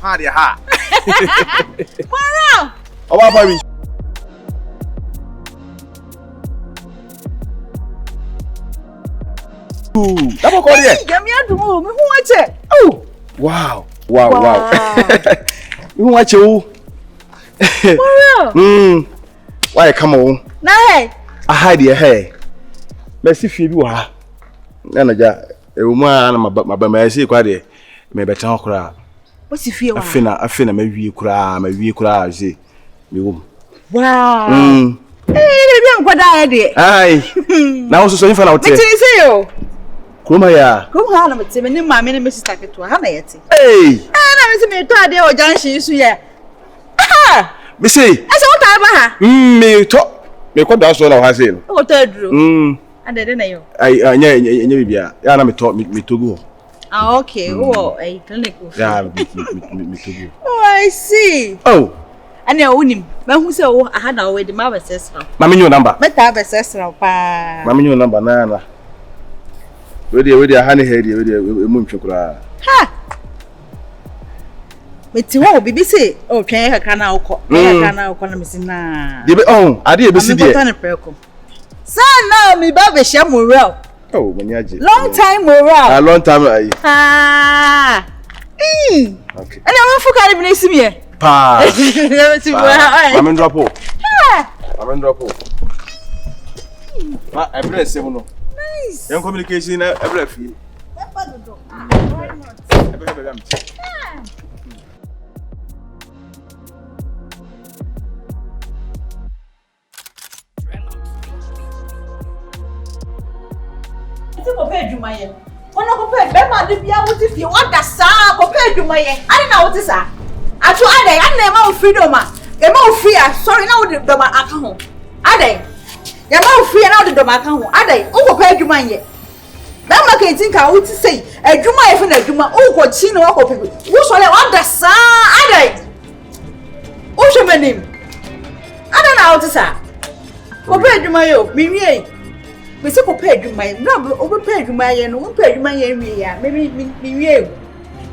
ha de ha. Mara. Oba pa mi. Double call here. Yami adumo me hu ache. Oh. Wow. Me hu ache o. Mara. Why come on? Na hey. I hide your hair. Messi fi bi wa. Na na ja ewumu a na maba ma esi kwa de me betan kura. O si fie wa. Afina ma wie kura je. Me wom. Wow. Bi nkwada ya de. Ai. Na wo so yin fa na wote. Metini se yo. Kuma ya. Kuma ha na mete me ni ma me me sister keto ha na yete. Hey. Na me se me to ade o janshi su ye. Ah. Me say. Ese wo ta ba ha. Me to. Me ko da so na ha say no. O to aduro. Adede na yo. Ai nya bibia. Ya na me to go. Ah okay. Oh, clinic. Yeah, me to go. Oh, I see. Oh. Ane onim. Ma hu se wo aha na we di ma besesra. Ma me nyo number. Meta besesra pa. Ma me nyo number na. We dey aha ne head we dey emu ntwekura. Ha. Meti wo bibi se o twen kakra na ukọ. Kakra na ukọ na mesina. Dey be ade e be si dey. Sana mi ba be share moral. Oh, manyaje. Long time moral. A long time ayi. Ah. Okay. Ane wo fu kare bi na isi me. Pa. Mami drop o. Ah. Mami drop o. Ma every say no. Nice. Yan communication na every feel. Why not? Ko pe adwuma ye ono ko pe be ma de bia wo ti fie wa da saa ko pe adwuma ye ani na wo ti saa atu adai ani na ma wo freedom a e ma wo free a sorry na wo de doma aka ho adai ya ma wo free na wo de doma aka ho adai wo ko pe adwuma ye na ma ka tinka wo ti sei adwuma ye fe na adwuma wo ko chi na wo ko pe wo so le wa da saa adai wo shemanim adai na wo ti saa ko pe adwuma ye o mi wie we say ko pay adwuma ye no o pay adwuma ye no o pay adwuma ye wie ya me wie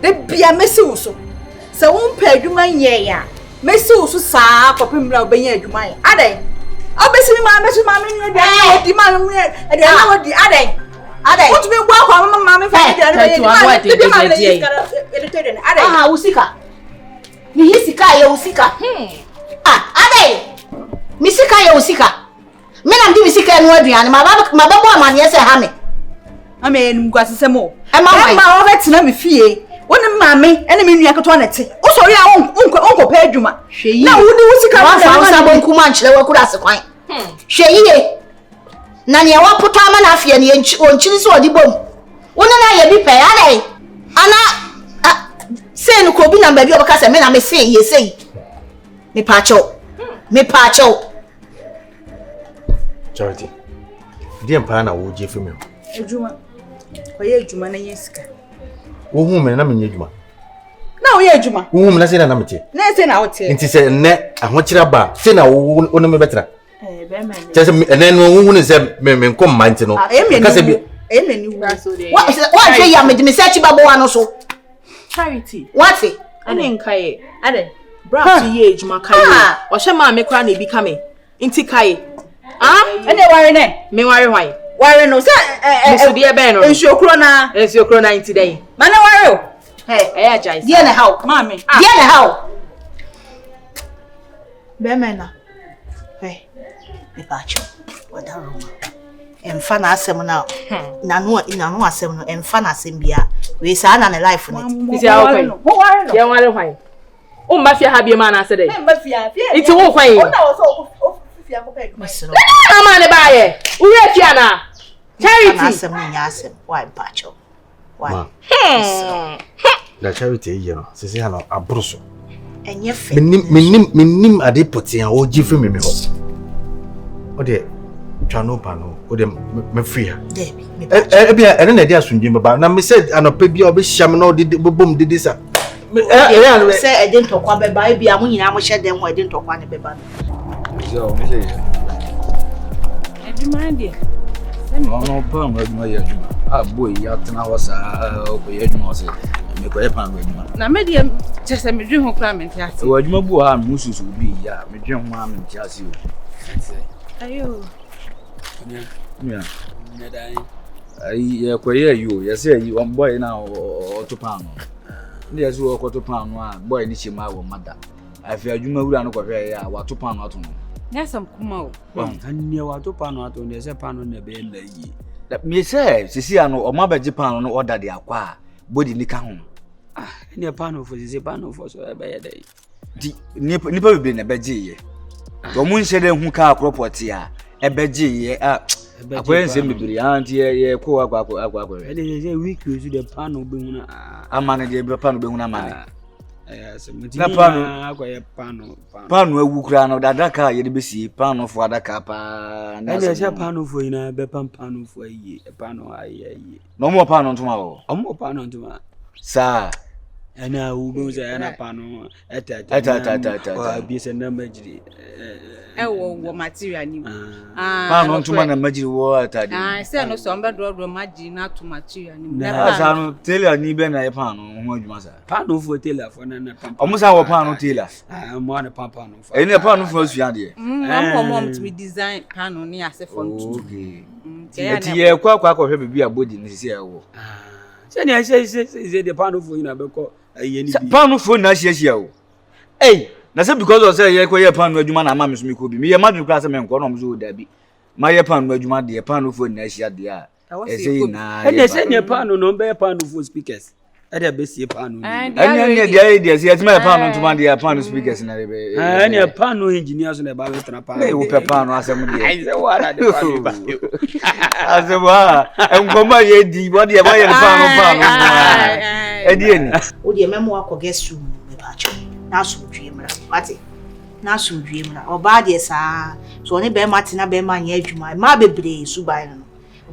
de bia mesi wo so se wo pay adwuma ye ya mesi wo so saa ko pem na obenye adwuma ye adai obesi mi ma mesi ma me nwe de na di ma me e de na wodi adai wo tumi gbo akwa ma me fa de na ye di ma de adai aha usika ni hisika ye usika adai mi sika ye usika me na ndi misika enu aduane ma babo amane ese ha me ame enum kwasesemo e ma wo betina me fie woni maame ene me nua keto na te wo so ri a onko pa adwuma hweyi na woni wusika wa fa usa bonku man kire wa kura se kwan hweyi na ne wa puta ma na afia ne onchiri so odi bom woni na ye bi pe ale ana se no ko bi na ba bi obaka se me na me se ye sei me pacho Charity. Dear Pana wo je fi me. Adwuma. Ko ye adwuma na ye sika. Wo hu me na me adwuma. Na wo ye adwuma. Wo hu me na se na mete. Na se na wo te. Nti se ne ahokira ba se na wo no me betra. Be ma. Just ene no wo hu ne se me nkom mante no. Ka se bi ni wo. Wa fe ya me de me search babo wa no so. Charity. What fe? Ane nkaye. Ade. Bra to ye adwuma kaye. Wa hye ma me kra na bi ka me. Nti kaye. Ene ware ne? Me ware hwan? Ware no se Musudi e ben no. Ensuokro na. Ensuokro na nti dai. Mana ware o. Hey, ajai. Dia na how? Mami. Dia na how? Be mena. Hey. Me pacho. Wada roma. Emfa na asem na. Nanu asem no emfa na asem bia. We sa na life ne. Isi a okwan. Mo ware no. Ye ware hwan? O mba fia ha bia ma na ase dai. Me mba fia. Iti wo kwan. O na wo so fia ko pe. Ama ne ba ye. Uwe fia na. Charity. Asem nya asem. Why pacho? Why? Da Charity ye no. Sisi ha no abruso. Enye fe. Minim ade potia o ji fi me ho. O de twano pa no. O de me free ha. Debi. E bia ene na de asundwe baba. Na me said anopa bia obehyiam na o de bobom de sa. Say e de ntokwa beba e bia mo nyina mo hye dem ho e de ntokwa ne beba. Yo, me say. Adwuma de. No, pam adwuma ye adwuma. Ah boy, ya tena wasa ko ye adwuma se. me ko e pan adwuma Na me de chese me dwen ho kra me ntiase. o adwuma bu ha me susu bi ya me dwen ho a me ntiase o Ayo. yeah ye ko ye you ye say you on boy na o to pan no ne ye so o to pan no a boy ni chima wo mada afi adwuma wura no ko hwe ya wa to pan no ato no Nyasam kuma o. Anne wa to pano ato ne se pano ne be na yi. me say sisi ano o ma beji pan no order de akwa body ni ka ho Ne pano fo se pano fo so e be ye dai. di nipa bebe na beji ye to mu nse de hu ka akroport ya e beji ye akwa nse bibiri anti ye ko akwa E de se week you the pano be hu na amane de be pan be hu na amane se muti na pano akwa ye pano pano awu kura no dadaka ye de besi pano fo adaka pa na se pano fo ina be pano fo yi e pano ayi no mo pano ntuma wo omo pano ntuma sa ana u be se ana pano eta bi se na majiri Wo material ni. pano ntuma na majiri wo atade Se no so mbe do magi na to material ni. na sa no tailor ni be na ye pano ho adwuma sa pano fo tela fo na pano omo sa wo pano tailor mo na pano fo ene pano fo suya de Mom to me design pano ni ase for ntu. okay eti ye kwa hwe bebi abodi ni sisi ewo se ni se de pano fo ina be ko aye ni bi pano fo na hia o na say because of say ye kwa ye pano adwuma na amame so me ko bi me ye madun kra say me nko no mo so da bi ma ye pano adwuma de ye pano fo na hia de a say na ene se ni pano no be pano fo speakers ade be sie pano ni ene de say ye ma pano ntuma de ye pano speakers na be ene pano engineer so na ba we tra pano me wo pe pano asem de ai se wala de pano ba asem wa enko ma ye di bo de ye ma ye pano e di eni O de memo akọ guest room me ba cho. Na so dwie mra. Wate. Na so dwie mra. Oba de sa so ne be ma tina be ma nya adwuma. Ma bebre su bai no.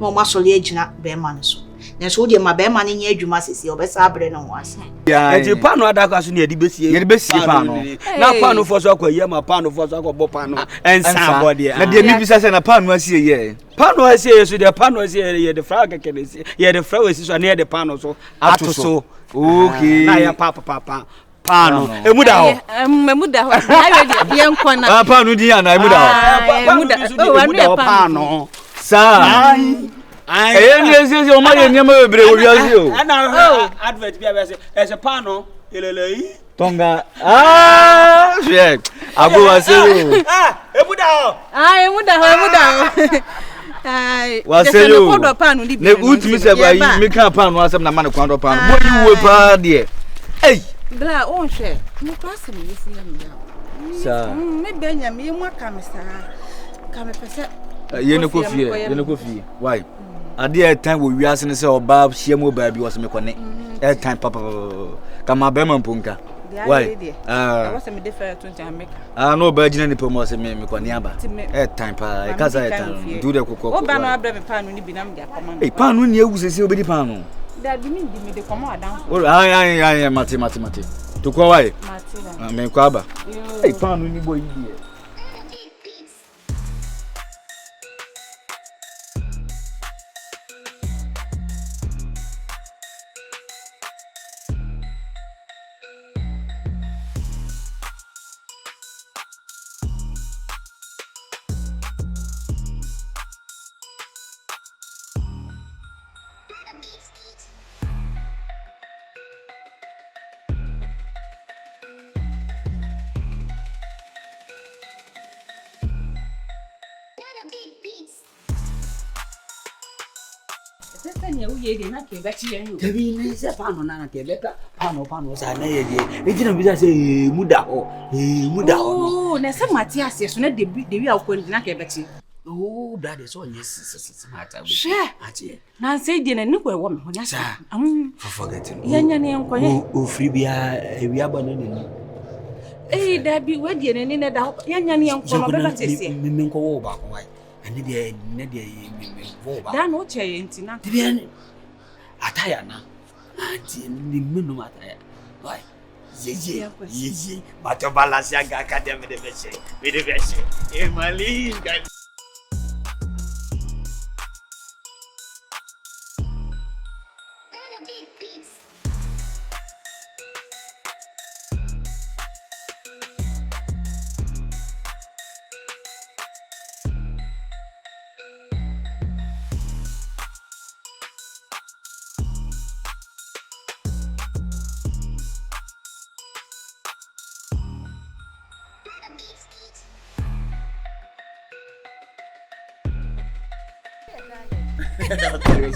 Mo ma so le agina be ma no so. Na so de ma be ma ne nya adwuma sesi obesa abre no ho ase. enti pano adaka so ne yedi besie ye de besie pano na pano fo so akọ ye ma pano fo so akọ bo pano ensa bo de na de mi bisa say na pano asie ye pano asie so de pano asie ye de fra keke de ye de fra wesi so na ye de pano so ato so okay na ya papa pano emuda ho Emuda ho. Ayo de ye nkona. pano di ana emuda emuda pano sa eye o ma ye nyama bebre wo wiase o ana advert bia be se pano elelei tonga shit ago wase o emuda ho Emuda ho. Ai. wase yo Ko do pano di bi. ne utimi se ba yi me kan pano asem na ma ne kwan do pano mo yi wo pa de Bla on hwe. Mo kwase me yefu ya me ya. sa Me be nya me mu aka me sa. Ka me pese. ye ne ko fie why ade e time wo wiase ne se oba hie mo ba bi wo se me kone e time papa kama be man ponka why wase me defer to Jamaica. no ba gina ni po mo se me kone aba e time pa e kasa e time do de kokko Oba no abre me pano ni bi na me de akoma. pano ni ewu sese obedi pano Da bi mi di me de komo adan. ai mate to ko why Matira. me ko aba pano ni boy die Debi ne se pano na ke beta pano sa na ye die ejina bi se muda ho Oh, na se Matias so na de wi akọ na ke beti. oh brother so yes mata bi She. ati Na se die na ni ko e wo me ho nya sa. for forgetting Ya nya ne enkoye. o free bia wi abana ni Da bi we die ne na da ya nya ne enko no be batese. me nko wo ba ko wai ene de me wo ba Da no che ye ntina. bia ataya na anti ni menu ataya why Yeje bato balance ya ga academy de beshe e mali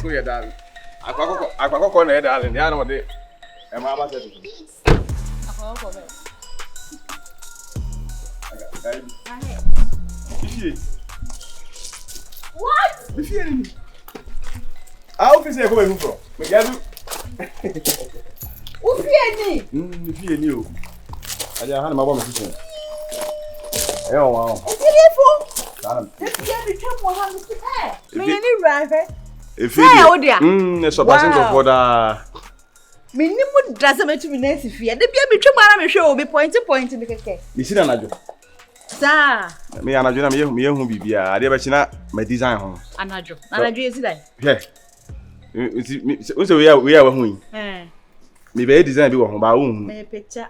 So you're darling. Akwa na darling. Ya no de. E ma ba se. What? Me fear ni. Ah, o fise ko be fufuro. Me gadu. O fear ni. Me fear ni o. Aja han ma bo me fise. Ayo wa. O fear fo. Salam. E fear bi twa mo ha me se. Me ni ra fe. E fear. So passing for da. Me ni mu drasa me tumi na si fear. De bia me twa mo ara me hwe o be point me keke. Ni sina najo. Sa. Me anajo na me hu bibia. Ade ba china my design ho. Anajo. Anajo esi dai. He. We say we are hu yi. Me be design bi wo ho ba wo hu. Me picture.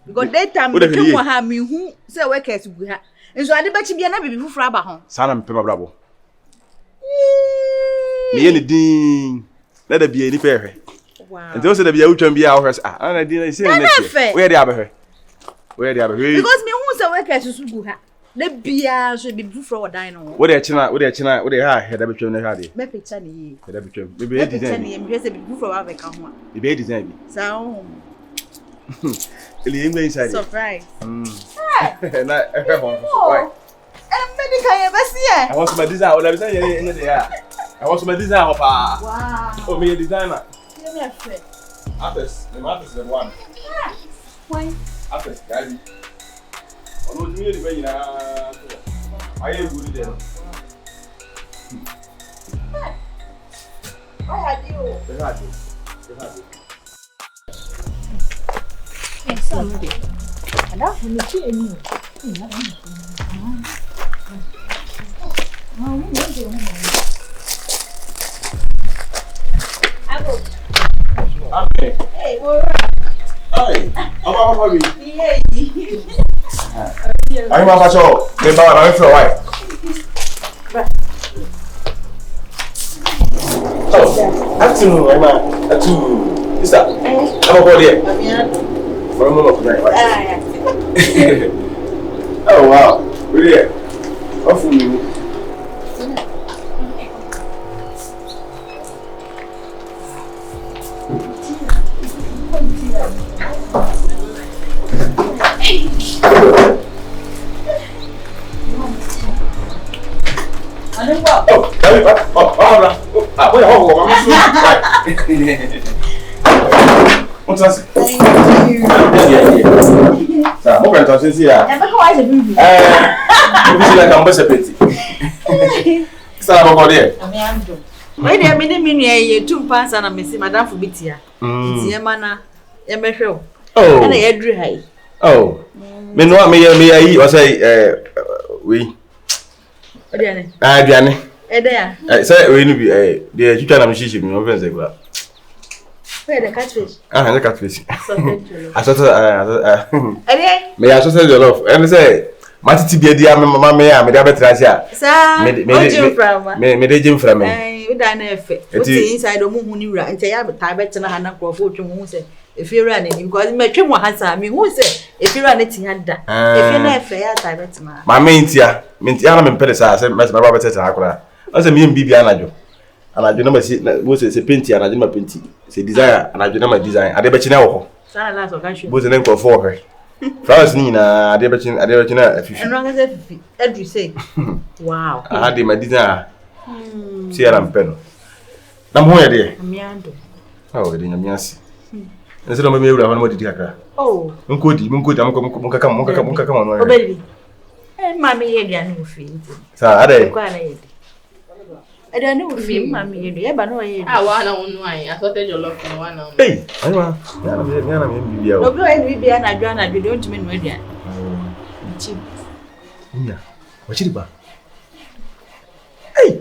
Because daytime me twa mo ha me hu say workers gu ha. Nso ade ba chi bia na bibi fufura aba ho. Sana me pema brabo. Me ye ni din. Na da bia ni pe hwe. Wow. Nti o se da bia utwam bia wo hwe sa. Na din na se na che. We ye dia abehwe. We ye dia abehwe. Because me hu say workers su gu ha. Na bia so bibi fufura wadan no. We de china ha he da betwam na hwa de. Me picture ni yi. He da betwam. Me be design. Me be say bibi fufura wa be ka ho a. Me be design bi. Sa ho. Ele ainda inside. Surprise. Na e ho. Why? Medical ye be see. I want my design. O da be say ye there. I want my design ho pa. Wow. O me designer. You me afraid. Apes, the apes the one. Why? Apes, gali. Ono ti me be nyina. Aye guru de. Why had you? Be hadi. Somebody. And that when you see any. Hey, we're Hey, apa for me? yeah. Ayo ma pacho, me ba na fro why? Oh, afternoon, ma. Atu. Is that? Apa for there? For a moment tonight, right? Oh wow. Really? Off you. Oh, David, what's that? Yeah. Mo kan tawsin siya. Never how I do. This is like ambassador. Sa ba ko there? Why dey me ye 2 pounds na me see madam for bitia. Tie mana ye mehwe o. Oh. Na ye dru hai. Oh. Me no me yi o say we. Odiane. Aduane. Ede ya. Say we no bi dey twitwa na me shishi me no fence gba. Where the catfish? The catfish. Ede. Me ya so say jollof. And say matiti bia dia me mama me ya me dia betra sia. Sa. Me dey jim from me. We da na efe. We ti inside o mu hu ni wura. Nte ya beta betra na hana krofo otwe mu hu say efiura na ni because me twe mu hasa me hu say efiura na ti hada. Efi na efe ya ta betra. Ma me ntia na me pede sa say me ba betra akora. O say me bibi anajo. Anajo na masi wo say painti anajo na painti. Say design anajo na ma design. Ade be china wo ho. Sa na so kan hwe. Bo say na krofo ho. Flowers ni na ade be china afifi. Eno nga say fifi. Edu say. Wow. Ade ma design. Si era mpeno. Na mo ye de. Amiando. Oh, de nyamiasi. Nse do me ewura ho na mo didi kakra. Oh. Nkodi munkaka no. O baby. Mami ye dia no fi. Sa ade. Kwa na ye. Ade no fi mami ye do. Ye ba no ye. Ah, wa na unu ai. Asote jollof no wa na. Hey, aywa. Ya na me bibia o. Obi o ye bibia na dwa na dwa don't me no dia. Chi. Nya. Wa chiri ba. Hey.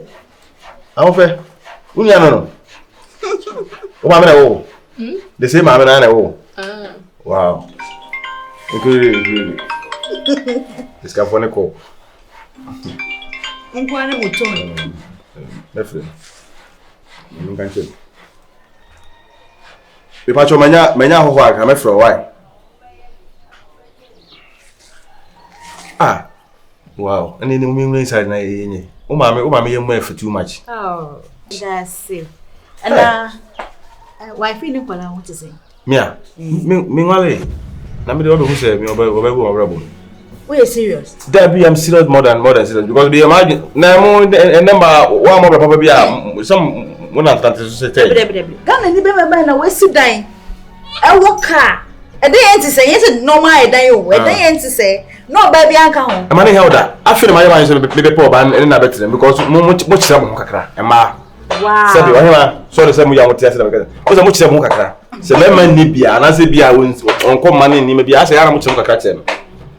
Awo fe. Unya no. O ma me na wo. The same ma me na wo. Ah. Wow. Incredible. This guy for Nico. Nkwa na muton. Definitely. Nganche. Be pacho manya ho aka me from why? Ah. Wow. Ani ni mu inside na yenye. Umami, you may for too much. Oh, that's it. And wife in what I want to say. Mia, Mingwale. Namely, who said me or rebel. We are serious. Debbie, I'm serious more than serious because they imagine now and number one more probably some one of that say. Ghana, you remember now, we're sit dying. I walk car. A day to say, yes, no, my day, a day to say, no, baby, I come home. I'm held that. I feel my mind is a bit poor and another better because much some kakra. And ma, wow, sorry, some young test because much some kakra. So let me be an answer be I wins on come money, maybe I say how much some kakra.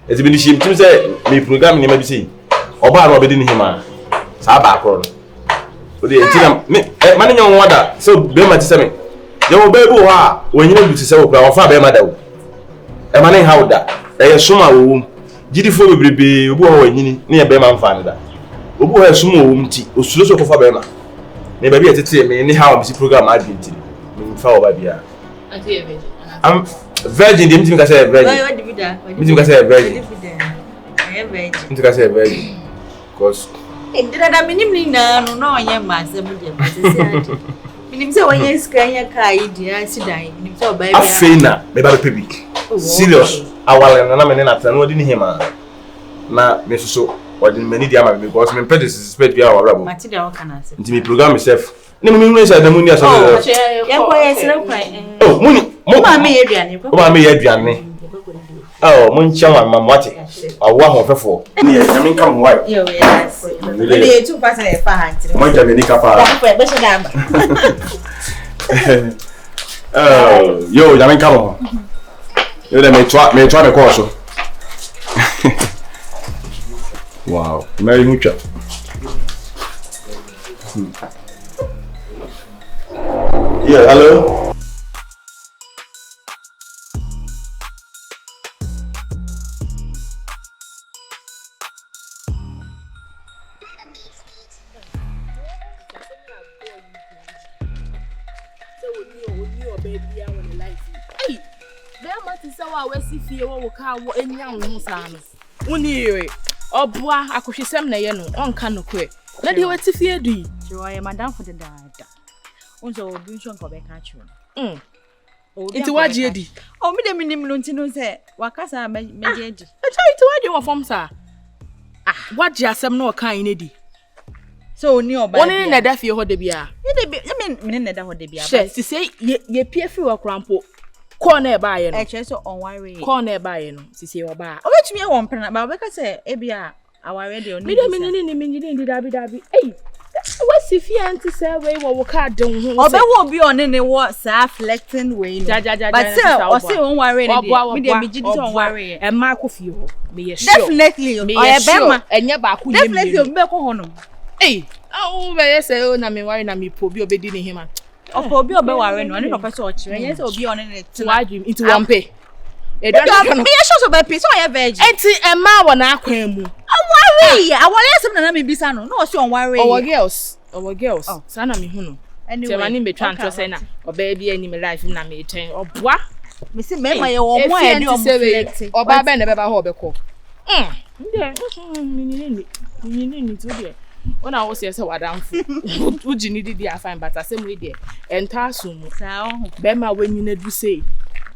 It's been shame to say, me program, you may see. Or by Robin him, Sabacron. But the money on water, so be my semi. You will be when you need to say, or far be madam. A money how that they are summa womb. Beautiful will be near Beman Fanada. Ubu has sumo womb tea, or Suso for Bema. Maybe at the anyhow, Missy program I've been to foul by beer. I'm virgin, didn't think I said virgin. Didn't I say virgin? Didn't I say virgin? Because did I mean no, I am master. Minim say when you scan your car, I sit down. So baby, I feel na me ba be big. Serious. Awale na me na tan no di ni hima. Na me so o di mani dia ma because me pede suspect bia wa rabo. Mati da o kana se. Nti me program myself. Ni me nwe say da muni aso. Ya ko ya sira kwan. Oh, muni. Mo ma me ye aduane. O ma me ye aduane. Oh, mun cha wa mamwate. Awa ho fefo. Ni e me nka mo wai. Yo, yes. Ni tu pasa e fa hanti. Mo ja me ni ka fa. Be se damba. Yo, ya me nka mo. Yo de me twa me ko so. Wow, very mucho. Yeah, hello. Obwa akohwesem na ye no onka no kwe na de wati fie du joy madam for the dada unso obi nso nko be ka chiro iti waje edi o mi de minim no ntino se wakasa meje edi iti waje wo fom sa waje asem na okan ne di so oni oba oni na da fie ho de bia me na da ho de bia she si se ye pie fi wo krampo ko na e ba ye no e che so onware ko na e ba ye no si se wo ba obetumi e won pena ba obeka se e bia aware de oni mi de mi ndi dabi wasi fi anti say we wo ka den ho obe wo bi oni ne wo sa flexing we no but say o say onware ne de mi de mi gidi so onware e ma ko fi ho me ye sure definitely o ye be ma enye ba ko ye definitely o be ko ho no o be ye say o na me ware na me po bi obedi ne hima obi obe ware no ani no pese o kire yen say obi oni ne tina into one pay e don me ye so be pay so ye virgin enti e ma wo na akwan mu aware aware sem na me bisa no o se on ware our girls sana me hu no anyway mani be twan to say na oba bi ani me life na me ten oboa me si me ma ye wo mo e ni o reflect oba be na be ba ho be ko ni to de when I was here say wadamfu uji ni di afan but asem we there enta asumu sa ho be ma wenyi na du say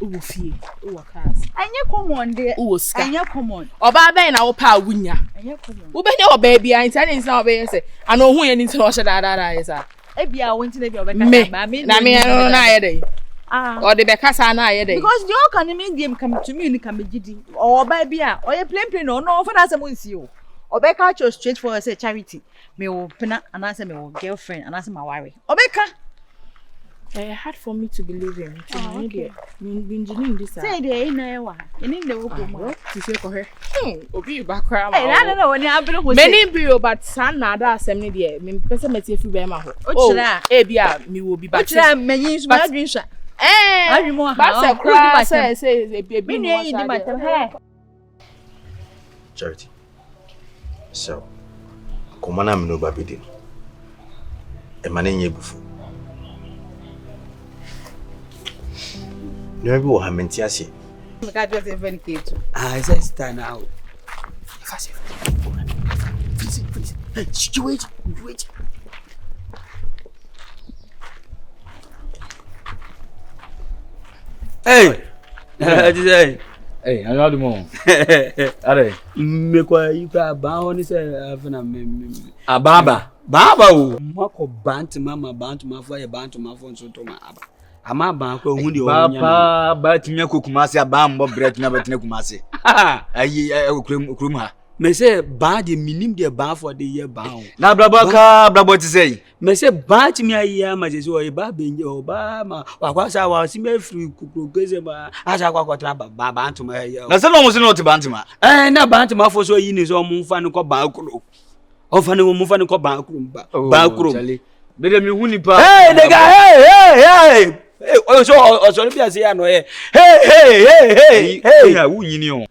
uwo fie uwo cars anye common de uwo ska anye common oba be na wo pa wunya anye common wo be ne oba bia nti na nsa oba ye say ana ohun ye ni nti na o hye da ye sa e bia wo nti na bia obeka ba me na me no na ye dey o de be kasa na ye dey because the all can me game come to me ni come gidi oba bia o ye plain no no for na say mo nsi o obeka cho straight for say charity me wo pena anase me wo girlfriend anase ma worry obeka hard for me to believe in media engineering this say dey na e wa eni de wo ko mo ti se ko he obi ba kra ma na woni abere ho say many bio but san na da asem ne de me pese meti afi be ma ho o chira e bia me wo bi ba chira menyin so ma adwin sha ba se kra say ebi no wa sha Charity. So, komana mi no babidi. E mane nye bufu. No bi wo ha menti ase. Me ka just even ketu. It's a stand out. Fast. Wait. Hey. Hey, I got the mom. Are Me kwa yuka ba oni se afena me. Ababa. Baba o. Mako bant mama bant mafo ye bant mafo nso to ma aba. Ama ba kwa hu de o nya. Papa, ba tinya kokumase aba mbo bread na betene kumase. Ayi okrum ha. Me say ba de minim de ba for de ye ba o. Na brabo ti say. Me say ba ti mi ayi ma se o e ba benje o ba ma wa sa wa si me free kukuru geze ma asa kwa tra ba ntuma ye. Na se no mo se no ti bantima. Na ba ntuma fo so yi ni so mo mfa ne ko ba kuro. O fa ne mo mfa ne ko ba kuro ba kuro. Bede mi hu nipa. Hey nigga, hey. Oh so bi ase ya no ye. Hey. Ya wu nyini o.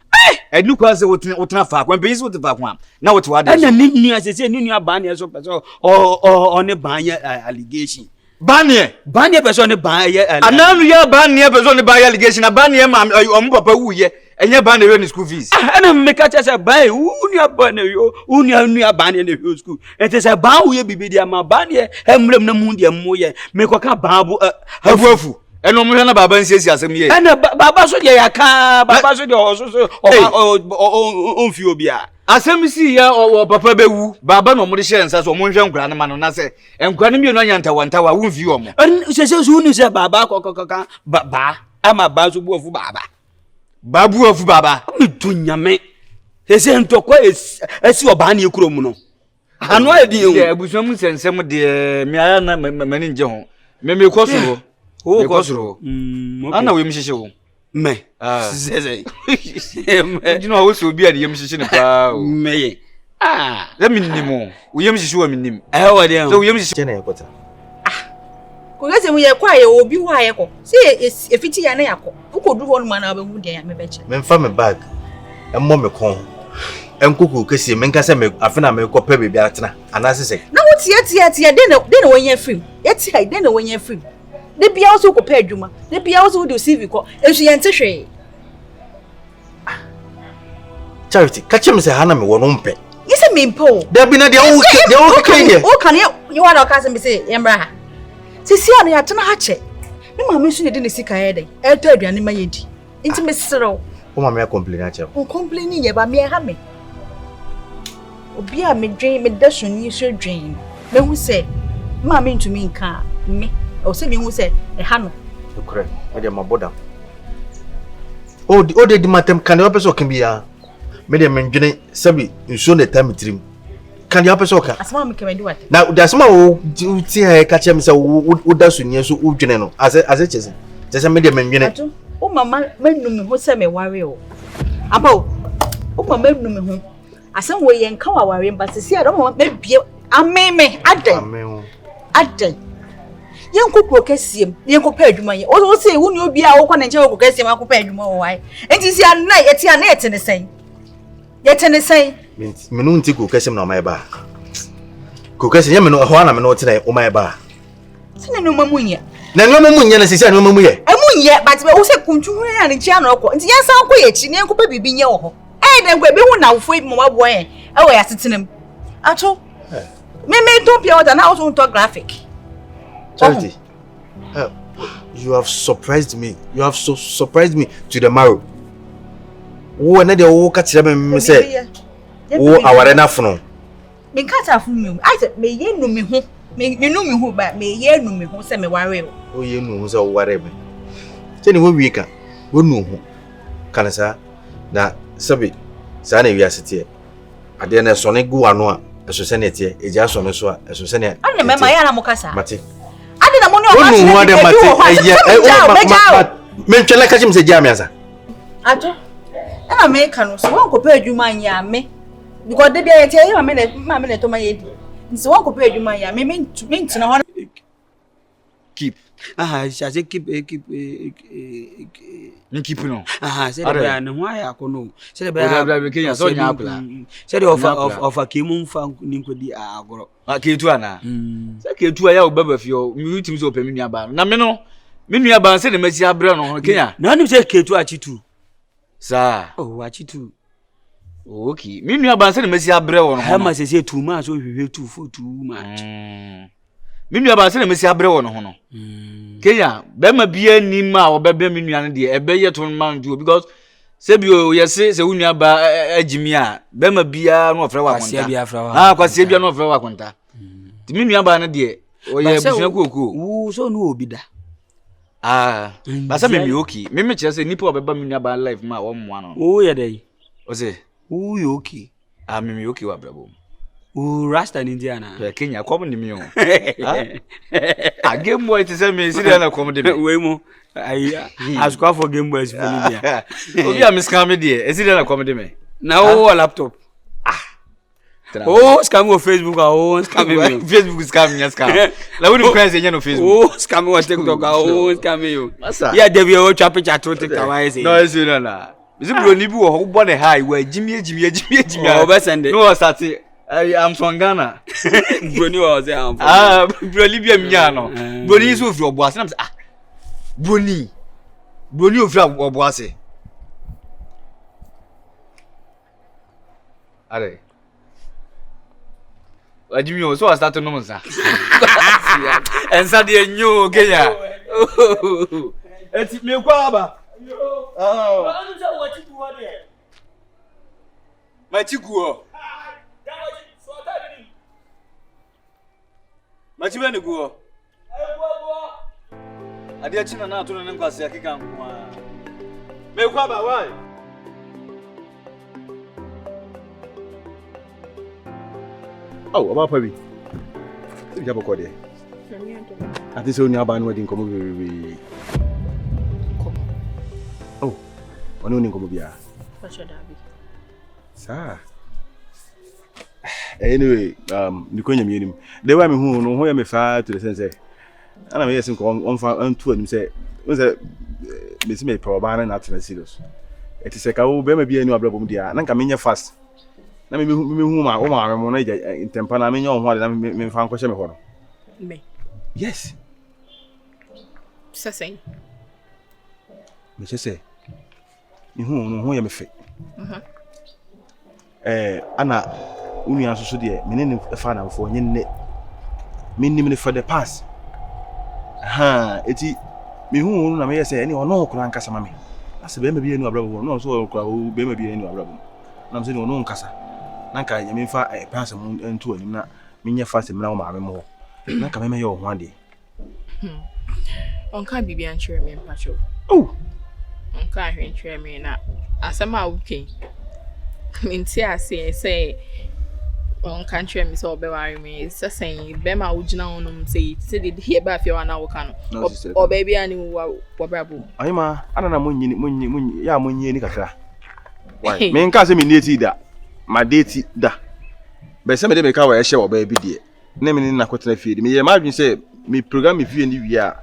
Enu kwa se wotena fa kwa mpezi wotefa kwa na wote wada. Na ni asese ni aba ne so peso o ne ban ye allegation. Banye peso ne ban ye. Ananu ya banye peso ne ban ye allegation na banye ma omo papa wu ye. Enye ban na we school fees. Ana me ka cha se ban unu aba na yo unu aba na yo school. Ente se ban wu ye bibi dia ma ban ye emrem na mu dia mu ye. Me ko ka ban bu afuafu. Eno mo na baba nsiesie asem ye. Ana baba so de yaka baba so de o fi obia. Asem si ya o papa bewu baba no mo de hye nsa so mo nhwe nkura ne ma no na se nkura ne mienu anya ntawa wo mfi o mo. Se so unu se baba kokokaka ba ama ba so bu ofu baba. Babu ofu baba. Me dunyame. Se ntokwa esi oba na ekuro mu no. Ano edi en. Ebusum sensem de me aya na mani nje ho. Me kosoro. O kosoro. Ana we mhihye wo. Me. Sese. You know wo so obi a de mhihye ne pa. Me. Let me nimo. We mhihye wo minim. Wo de. So we mhihye na yakota. Ko gese mu ye kwa ye obi hwa ye ko. Se efiti ya na yakọ. Ukodu ho no ma na obehu de ya me beche. Me mfa me bag. Emmo me kon. Enkuku kesi me nka se me afena me ko pa bebia atena. Anase se. Na wo tie de na wonye film. Ye tie de na wonye film. De bia wo so ko pa adwuma. De bia wo so do CV ko. Ensu ye ntehwe. Charity, catch me se hana me wono mpe. Ye se me mpo. There be na de o kan here. O kan you want to me say yemra ha. Sisi anu ya tena ha che. Me ma me su ne de ne sika ye den. E to aduane ma ye di. Nti me serew. O ma me complain a che. O complain ye ba me ha me. Obi a me dwen me da so ni so dwen. Me hu se ma me ntumi nka me. O se me hu se e ha no. Okure. Me de maboda. O de di matem kan de opeso kan bia. Me de me ndwene sabi nso ne time trim. Kan de opeso kan. Asma me kemedi wat. Na de asma o ti ha ka che me se wo da so ni so wo dwene no. Ase chese. Chese me de me ndwene. Ato o mama menu me ho se me ware o. Apa o mama menu me ho. Asem wo ye nka wa ware mba sisi a do mama me bie ameme adan. Amen. Adan. Yen kokro kasiem, yen ko pa adwuma ye. O se wo ni obi a wo kwa na nche wo kasiem akopा adwuma wo wai. Enti si anna yeti ana yeti ne sen. Yeti ne sen. Me no nti ko kasiem na o mai ba. Ko kasiem ye me no ho na me no tena o mai ba. Sine no mamunya. Na no mamunya na sisi anu mamuye. Amunya but wo se kuntwu hwe ya ne chia na okọ. Enti yen san ko ye chi ne ko pa bibi nye wo ho. Den gbe be hu na wo fo mo mabo yen. E wo ya setenem. Ato. Me don't pay order na also to graphic. Charity, you have surprised me. You have so surprised me to the marrow. Wo na de wo ka kire me say wo aware na fono. Me ka ta fun mi. I said me ye nu mi ho. Me nu mi ho ba me ye nu mi ho say me ware o. O ye nu ho say wo ware me. Teni wo wi ka. Wo nu ho. Kana sa na sabi sa na wi asete. Ade na so ne gu ano a eso se ne tie. Eja so ne so a eso se ne. Ana me ma ya na mo kasa. Mate. Ade na mo ne o ma se. Wo nu mate. Me ntwela ka chim se jam ya sa. Ato. Na me ka no so won ko pa adwuma anya me. Because de bia ye tie ye ma me ne to ma ye di. Nso won ko pa adwuma anya me ntina ho. Keep. Say keep keep no. Say the bia ne ho aya ko no. Say the bia Kenya so nya apla. Say the of kemu mfa ninkodi agoro. Ketu ana. Say ketu aya obaba fio. Mi utim so pemi nua ba. Na me no. Me nua ba say de masi abre no Kenya. Na nim say ketu achitu. Sa. Oh achitu. Okay. Me nua ba se na mesi abre wo no. Ha ma se too much so hwehwe too for too much. Me nua ba se na mesi abre wo no ho no. Kenya, be ma bia ni ma obebe me nua no de ebe ye to man do because se bio yese se unua ba agimi a be ma bia no ofre wa konta. Kwase bia no ofre wa konta. Ti me nua ba no de oye busua kuokuo. So no obi da. Basa me okay. Me kire se nipa obeba me nua ba life ma wo mo ano. Ye dey. O se you okay? Me okay wa brabo. Rasta in Indiana. Kenya come ni me o. Game boy to say me see na come de me. We mo. Ask for Game Boys for India. Obi am scam me there. See na come de me. Now laptop. Scam on Facebook, scam me. Facebook scam me scam. La we no say no Facebook. Scam on TikTok, scam me. Yeah, dey we chap TikTok why say. No, see na. Is it broni bi wo bo ne high we jimi. Be send. No start I'm from Ghana. Broni was there. Broni bi amnya no. Broni so fi obo ase na say Broni ofri obo ase. Are. Ajimi o so start no monsa. Ensa de enyo Kenya. Eti me kwa aba. Oh. Machikuo. Machibe ne guo. Ade china na to ne nkwase akeka nko a. Me kwa ba why? Oh, about Pabi. You have a code. At this only about wedding come over. Oh, on only come over. What should I be? Sir. Anyway, you couldn't meet him. They were me who am far to the sense. And I'm here on two and say, was a Miss May probably not in a serious. It is a cow, maybe a new problem, dear, and come in your fast. Na me hu ma o ma me no in tempa na me nyo ho de na me fa nko hye me ho no me yes say me say me hu no ho ye me fe ana unu aso so de me ne fa na fo nye ne me nim ne for the pass eti me hu no na me say eni ono okura nkasa ma me ase be me bi enu abrabo no so okura o be me bi enu abrabo na me say ono nkasa nanka yemi fa pass mu ntu anim na menye fa se mna wo ma me mo nanka me ye wo ho ade on ka bibia nchire me mpacho on ka hwe nchire me na asema wuken minti ase say on ka nchire me so obeware me sesen be ma wugina wonum say de here ba afia wana wo ka no o baby ani wo brabo ayima anana munyi ya munyi ni kakra why me nka se me neti da ma date da be se me de me ka wa ehye wo ba bi de na me ni na kwetena fie de me ye ma dwen se me program me fie ni wi a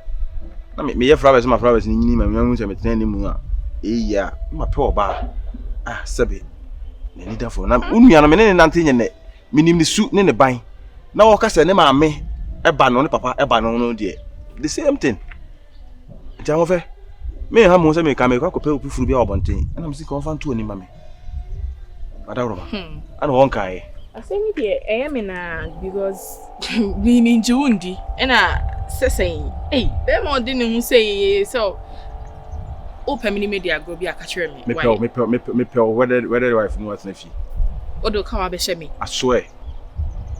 na me ye flowers ma flowers ni nyini ma me hu se me tena ni mu a ya ma pe oba sebe me ni da fo na unua no me ne nante nye ne me nim ni su ne ne ban na wo ka se ne ma me e ba no ne papa e ba no no de the same thing jawo fe me ha mo se me ka me kwa ko pe opifuru bia obonten na me si ko fa nto oni ma me Adawroma. And one kai. I say me there, I am in because we mean Jundi. And I say, hey, them all didn't say so. Open mini media go be a catcher me. Me pel, whether wife no what's nephew. Odo come up be me. I swear.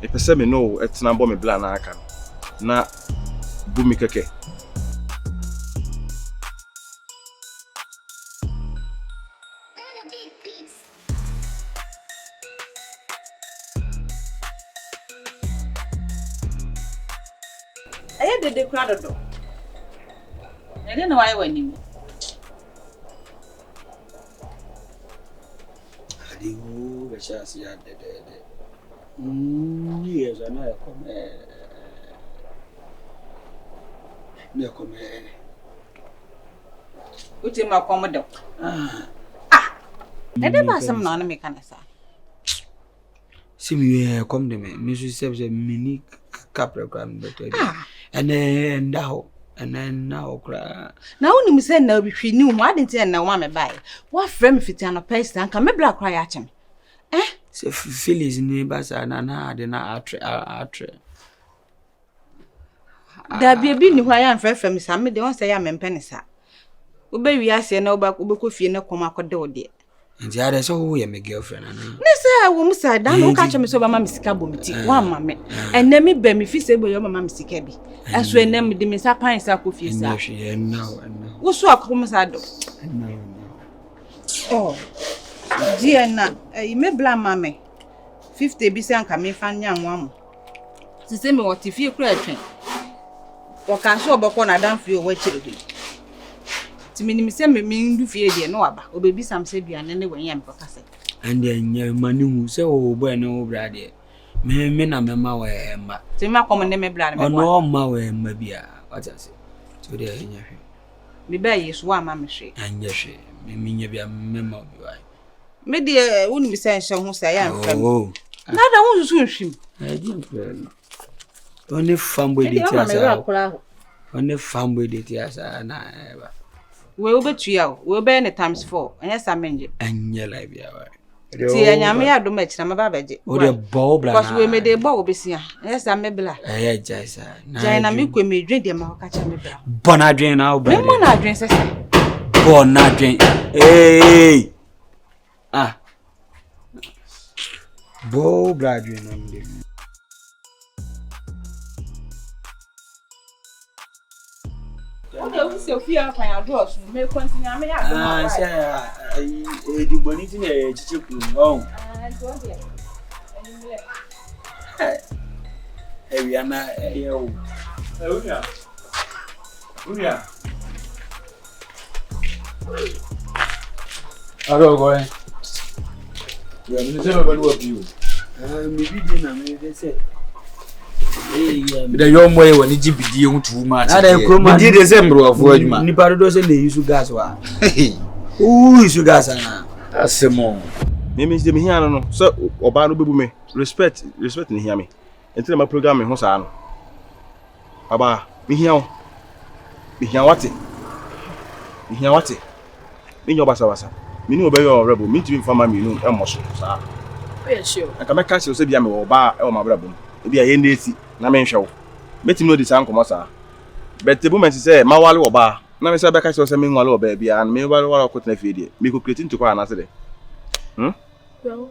If person me know it's na bomb me bla na aka. Na bumi keke. The crowd do. I don't know why when him. Adigo, we shall see at the yes, and I come. No come. Which is my commodore. Let me some non mechanic. See me come to me, Mrs. Sebs, a mini cap program, but and then now cry. Now, when you say no, if you knew why didn't you know, Mamma buy? What frame if it's on a paste and come a black cry at him? Se Phyllis ni basa na ade na atre. Da bi ni hwa ya mfrefrem sa me de won say ya mempene sa. Wo be wi ase na wo ko fie na koma akode wo de. Nti ade so wo ye me girlfriend ana. Ne say wo mu sa da no ka che me so ba ma misika bomiti. Wa ma me. Enne me ba me fi se bo yo ma misika bi. Aso enne me de me sa pan sa ko fie sa. Wo so akom sa do. Oh. Dia na me bla ma me 50 bi se anka me fa nya nwa mo. Sise me woti fie kura atwen. Wo ka so oboko na dan fie o wa chire do. Ti me ni se me ndu fie de no aba. Obebi sam se duane ne wan ya me paka se. Ande nya mani hu se wo bo na wo bra de. Me na me ma wa emma. Ti me akom ne me bla ne me. Ono ma wa emma bia. What I say. To de nya hwe. Me ba yesu wa ma me hwe. Anya hwe. Me nya bia me ma bi wa. Me de woni bi se nhyɛ ho sa ya mfam. Oh. Na da wo susu nhwim. Di mfam. Oni fambo de ti asa. Oni fambo de ti asa na eba. We obetu ya we be ne times 4. Anya sa menje. Anya la bia wa. Ti anyame ya do machira ma ba beje. O de bo bla na. Because we me de bo obesia. Anya sa me bla. Jaisa. Jai na me kwa me dwen de ma ka cha me bla. Bona dwen na o bla. Me mo na dwen sese. Bona dwen. Hey. Ah. Bo bla dwen na me. O se ofia kan ya do so me continue me ya do. Ah, say di boni tin e chichi ku on. So there. We are na yo. Unia. Aro go eh. Ya me se me ba do you. Me bi di na me dey say. Da yo moye woni gibidi hu tu ma Na da kroma. Di de se mro afo adwuma. Ni parodo se le use gas wa. Use gas na. Asemo. Me de me hia no so oba no bebu me respect ni hia me. Enti na program me ho sa no. Baba, me hia o. Me hia wate. Me hia wate. Me nyo basa. Me ni oba yo rebel, me ti fama me no emoso sa. Yeah, sure. Aka me catch you say bia me oba e o ma brabo. E bia ye ndeti na me nhwe wo. Metim no di san komo sa. But the woman say ma wale oba. Na me say be catch you say me nwale oba bia and me wale ko tena fie die. Me ko create into kwa na say de. Well,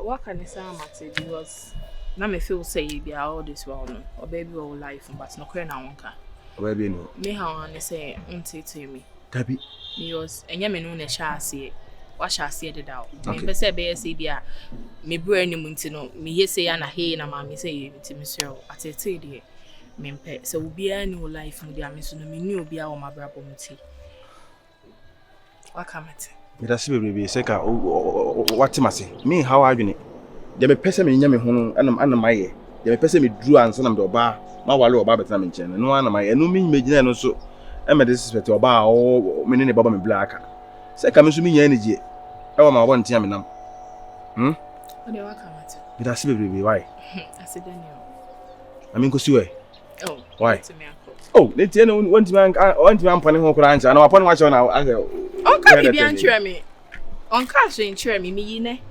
what can I say about because na me feel say be all this well no or baby all life but no kwen na wonka. Oba bi no. Me how I say unti me. Tabi. Because enya me no na sha ase. Wa sha ase de dawo. Me be say be say bia me bru ani munti no me ye say na he na ma me say nti me sure atete de me mpe so obi ani o life mu dia me so no me ni obi a o mabrabo muti. Wa kamete. Me da se bebrebe se ka wate mase. Me how adwene. De me pese me nya me ho no anam aye. De me pese me duru ansa na me oba ma wale oba betena me nchen. No anam aye. No me nyina no so e me disrespect oba o me ne baba me black. Se ka me so me nya energy. E wa ma won tia me nam. Ode wa kamete. Me da se bebrebe why? Ase Daniel. I mean ko siwe. Oh. Why? Oh, they tell no want man pony ho kura ancha na wapon wa che na ase. Onka bibi ankyere me. Onka so enkyere me yi ne.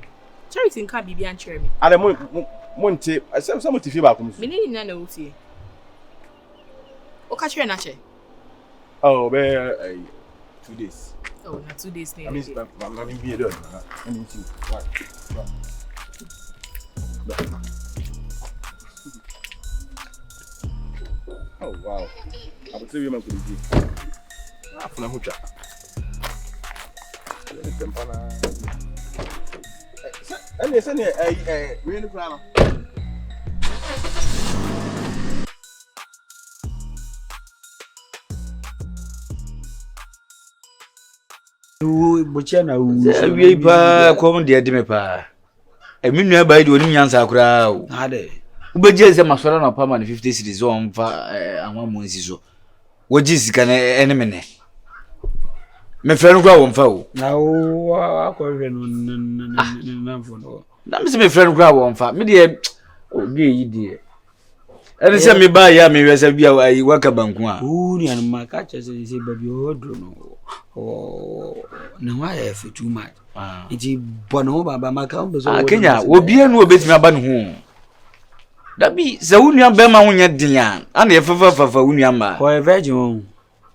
Charity nka bibi ankyere me. Ale mo nti some mo tifi ba ko musu. Me ni na wutie. Oka kyere na che. Oh, be 2 days. Oh, na 2 days I mean, I'm not being done. I mean, what? Oh, wow. I will tell you, man, could you? Ah, for a mucha. And yes, a really plan. Bochena Wi pa kom de de me pa. E mi nua ba de oni nyansa akura o. ade. Ubeje se masora na pa ma 50 cities on fa anwa monsi so. Woji sika na eneme ne. Me frɛ kura won fa o. Na wo akɔhwɛ no na fo no. Na me se me frɛ kura won fa. Me de o bi yi de. Ene se me ba ya me wese bia ayi waka banku a. Ni anuma ka che se ba bi odro no. Oh, no, I have too much. It's Bono, Baba, my company. Kenya, will be a new bit me about home. That be the Union Bema when you're Dian, and the favor for Union. Or a virgin.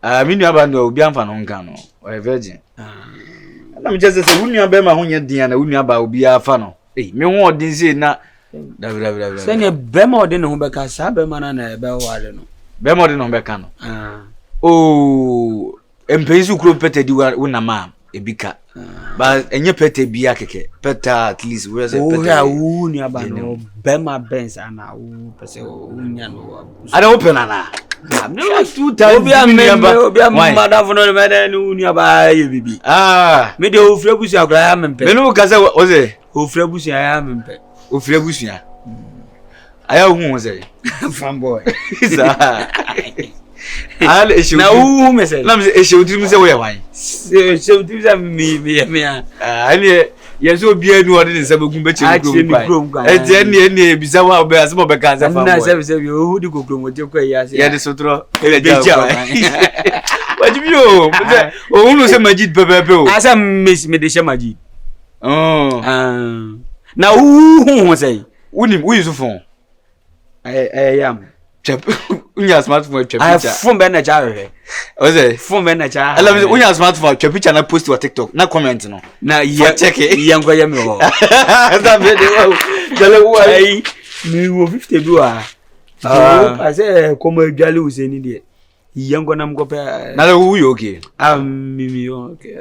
I mean, you have no Bianfan on Cano, or a virgin. I'm just as a Union Bema when you're Dian, a Union Ba will be a funnel. Eh, me want this is not. Send a Bemo than Humbeca Saberman and a bell, I don't know. Bemo than Humbecano. Oh, and Pesu Crew Pete do una mam, a bika. But and your pete be a keke, peta at least where's a Unia Bano, Bema Benz and I don't open Anna. No, 2 times. Mother for no matter Unia by baby. Ah, maybe who Frebusia Graham and Peno Casa was it? Who Frebusia I am in pet. Who Frebusia? I have one was it? Fanboy. I'll issue now. Who may say, let me issue to me away. So do me. I near yes, will be anyone in some Gumbechi. And then near Bizawa bears more because I'm not who do go with your quay. Yeah, the Sotro. But you, who say Majid Bebe? As I miss Medisha Maji. Oh, now who say, who is the phone? I am. Unya smartphone I have phone manager. Was it Phone manager? I love it. Unya smartphone picture na post to TikTok. Na comment no. Na yeah check it. Yango yami. That video. Jale why me wo 50 do I say come jale u say ni de. Yango nam go pe. Na who you okay? Me okay.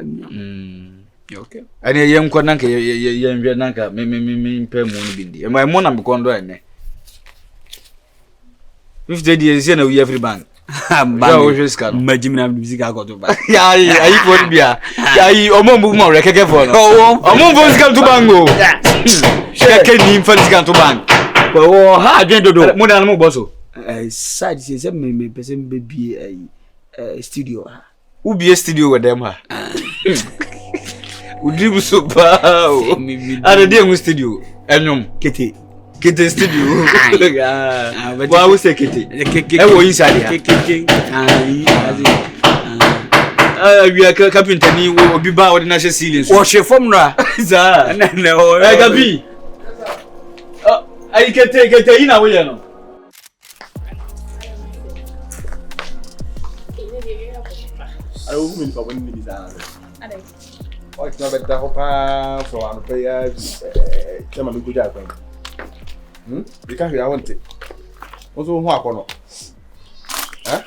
Okay. Ani yem ko nanka yem hwe nanka me pay mo no bindi. E mo na me kondo ene. 50 days here na we every bank. Majimina music I got to buy. Yeah, I for bia. Yeah, omo mo rekeke for no. Omo mo come to bango. Keke ni mfa come to bank. Oh, ha adwen dodo. Mo na mo boso. Side say me person be studio. Who be a studio with them ha? Udribu so ba. Ara dey mu studio. Enyom Kete studio. Why we say Kete? I was inside here. We are carpenter ni obi ba ordinary ceiling. Wash your formula. Za. No. Gabi. Ai Kete ina we no. I will mean for when it is on. Oh, it's not better hopa for an prayer. Come on, good job. You can't hear I want it. Also, who are no? Huh?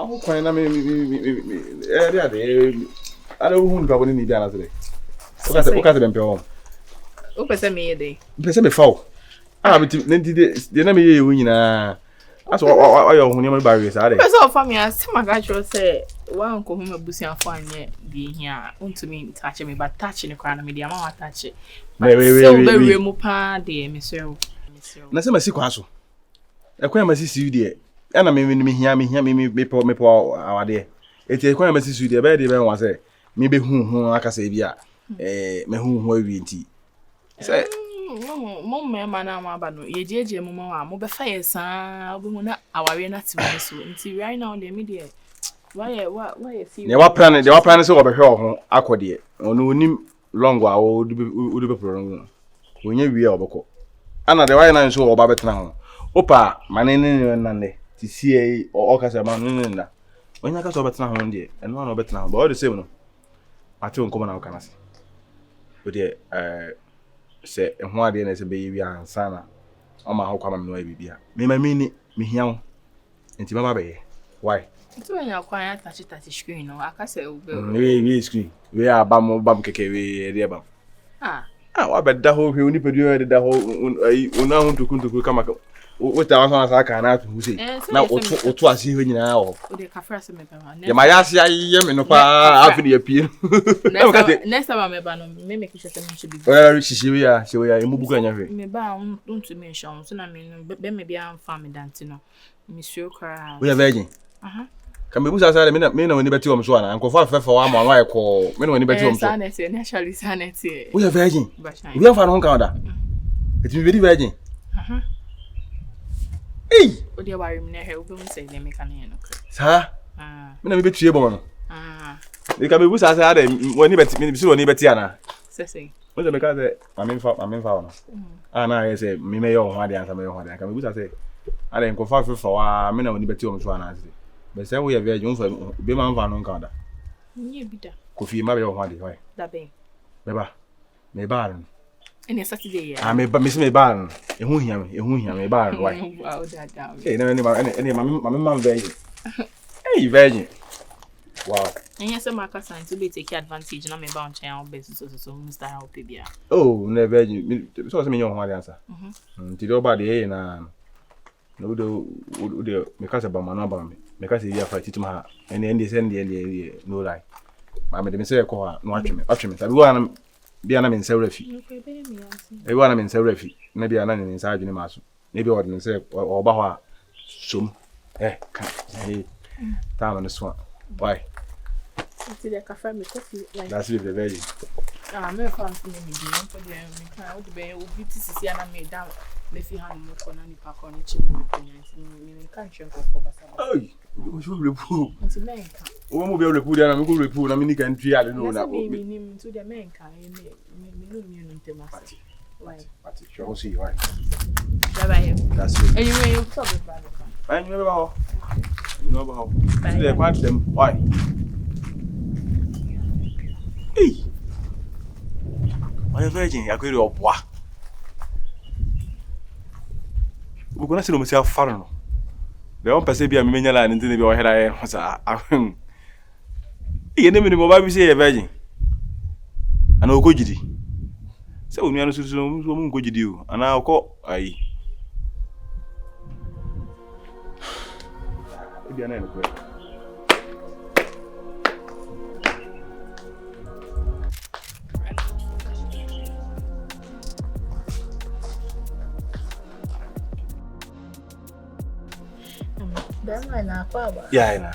Who can I mean? I don't want to go in Indiana today. Look at them, Pio. Who person me a day? Person be foul. Ah, but the name you win. That's what you're when you're barriers are. That's all for me. I see my guy say, "One come home a bussy and find yet be here. Want me touch me, but touching the crown of me, the amount touch it. Very mupa de monsieur. Na se masi kwaso. Ekwan masi si die. E na me hia me po awade. Eti ekwan masi si die be de be wan se me be hu akasa bi a me hu awi nti. Se Mom me mana ma ba no ye jeje mo ma mo be fa yesan obi mu na aware na ti so nti right now the media why see ne wa plan se wo be hwe ho akode onu onim long wa wo du be program wonya wi a obeko ana de why na so wo ba betena ho opa manene na ne ti sie o kasa ma no na wonya ka so betena ho ndie eno na betena ho but all the same no ati won ko na wo kana se o de se ho ade na se be yi ansa na o ma ho kwama me no bibia me ma mini me hia ho enti ma ba be why so when you kwanya touch screen no aka se o be we screen we abam keke we ere abam wa bedda ho hwe oni pedu ere da ho una ho tukuntuku kama o ta wan sa ka na tu hu na o to ase ho nyina ho o de ka fra se me be ma ya ma ya se aye me no pa afini ya pie next time me ba no me make sure se me should be well shishiwe ya emu buku anya hwe me ba unto me shon so na me be me bia am me dante no me sure kra we virgin ka me busa sare me na woni beti wo mso ana nkofo afefa wa ma wa ekọ me na woni beti wo mso sanity naturally sanity we virgin we am fa no kan da etimi be di virgin o de wari me na he o be mu say le me kan no sa me na me betue bo no You can be who says that when you bet me so ni betiana. Say. What the because I mean for no. And I say me may your hard answer me your hard. Can we say I didn't go far for me no ni beti o so anase. But say we have you for be man van no kan da. Ni bi da. Kofi ma be your hard why. Da ben. Beba. Me ba no. Any Saturday ya. Ah me ba me se me ba no. Ehu hia me ba no why. Wow, that down. Okay, any man virgin. Hey virgin. Wow. And yes, my cousin to be take advantage na me ba on chain basis so Mr. Help bia. Oh, never virgin. So say me your hard answer. Ti do ba de na no do me ka se ba manu ba me. Me ka se ya fa titima ha. Ene send no lie. Ma me de me say ko ha no atwe me. Sabi wa na bia na me nsa wrafi. E wa na me nsa wrafi. Na bia na ne nsa adwene ma so. Na bia wode say o ba ho a som. Ka. Ta ma no so. Why? It's the cafe me coffee like. That's the virgin. Me fancy me di for the me kan o de be obi ti sisi na me down me fi han mo ko na ni pa ko ni chi me kan hwe ko basa. Oi, o so repu. Nti men kan. O mo be repu dia na me ko repu na me ni kan twi ade no na. Me nim to the men kan me no mi no ntema. Why? Ati, sure see why. Bye. That's it. Anyway, you stop it bad. I know about. You know about. See the part them why? Hey. Why virgin? I go to Oboa. We gonna see no myself far no. The one person be a me nyala nti be o hera e sa ahun. E ne me mo ba bi say virgin. Ana o ko gidi. Se onu anu susu mo ko gidi o. Ana o ko ayi. E bi ana ko. Yeah, I know.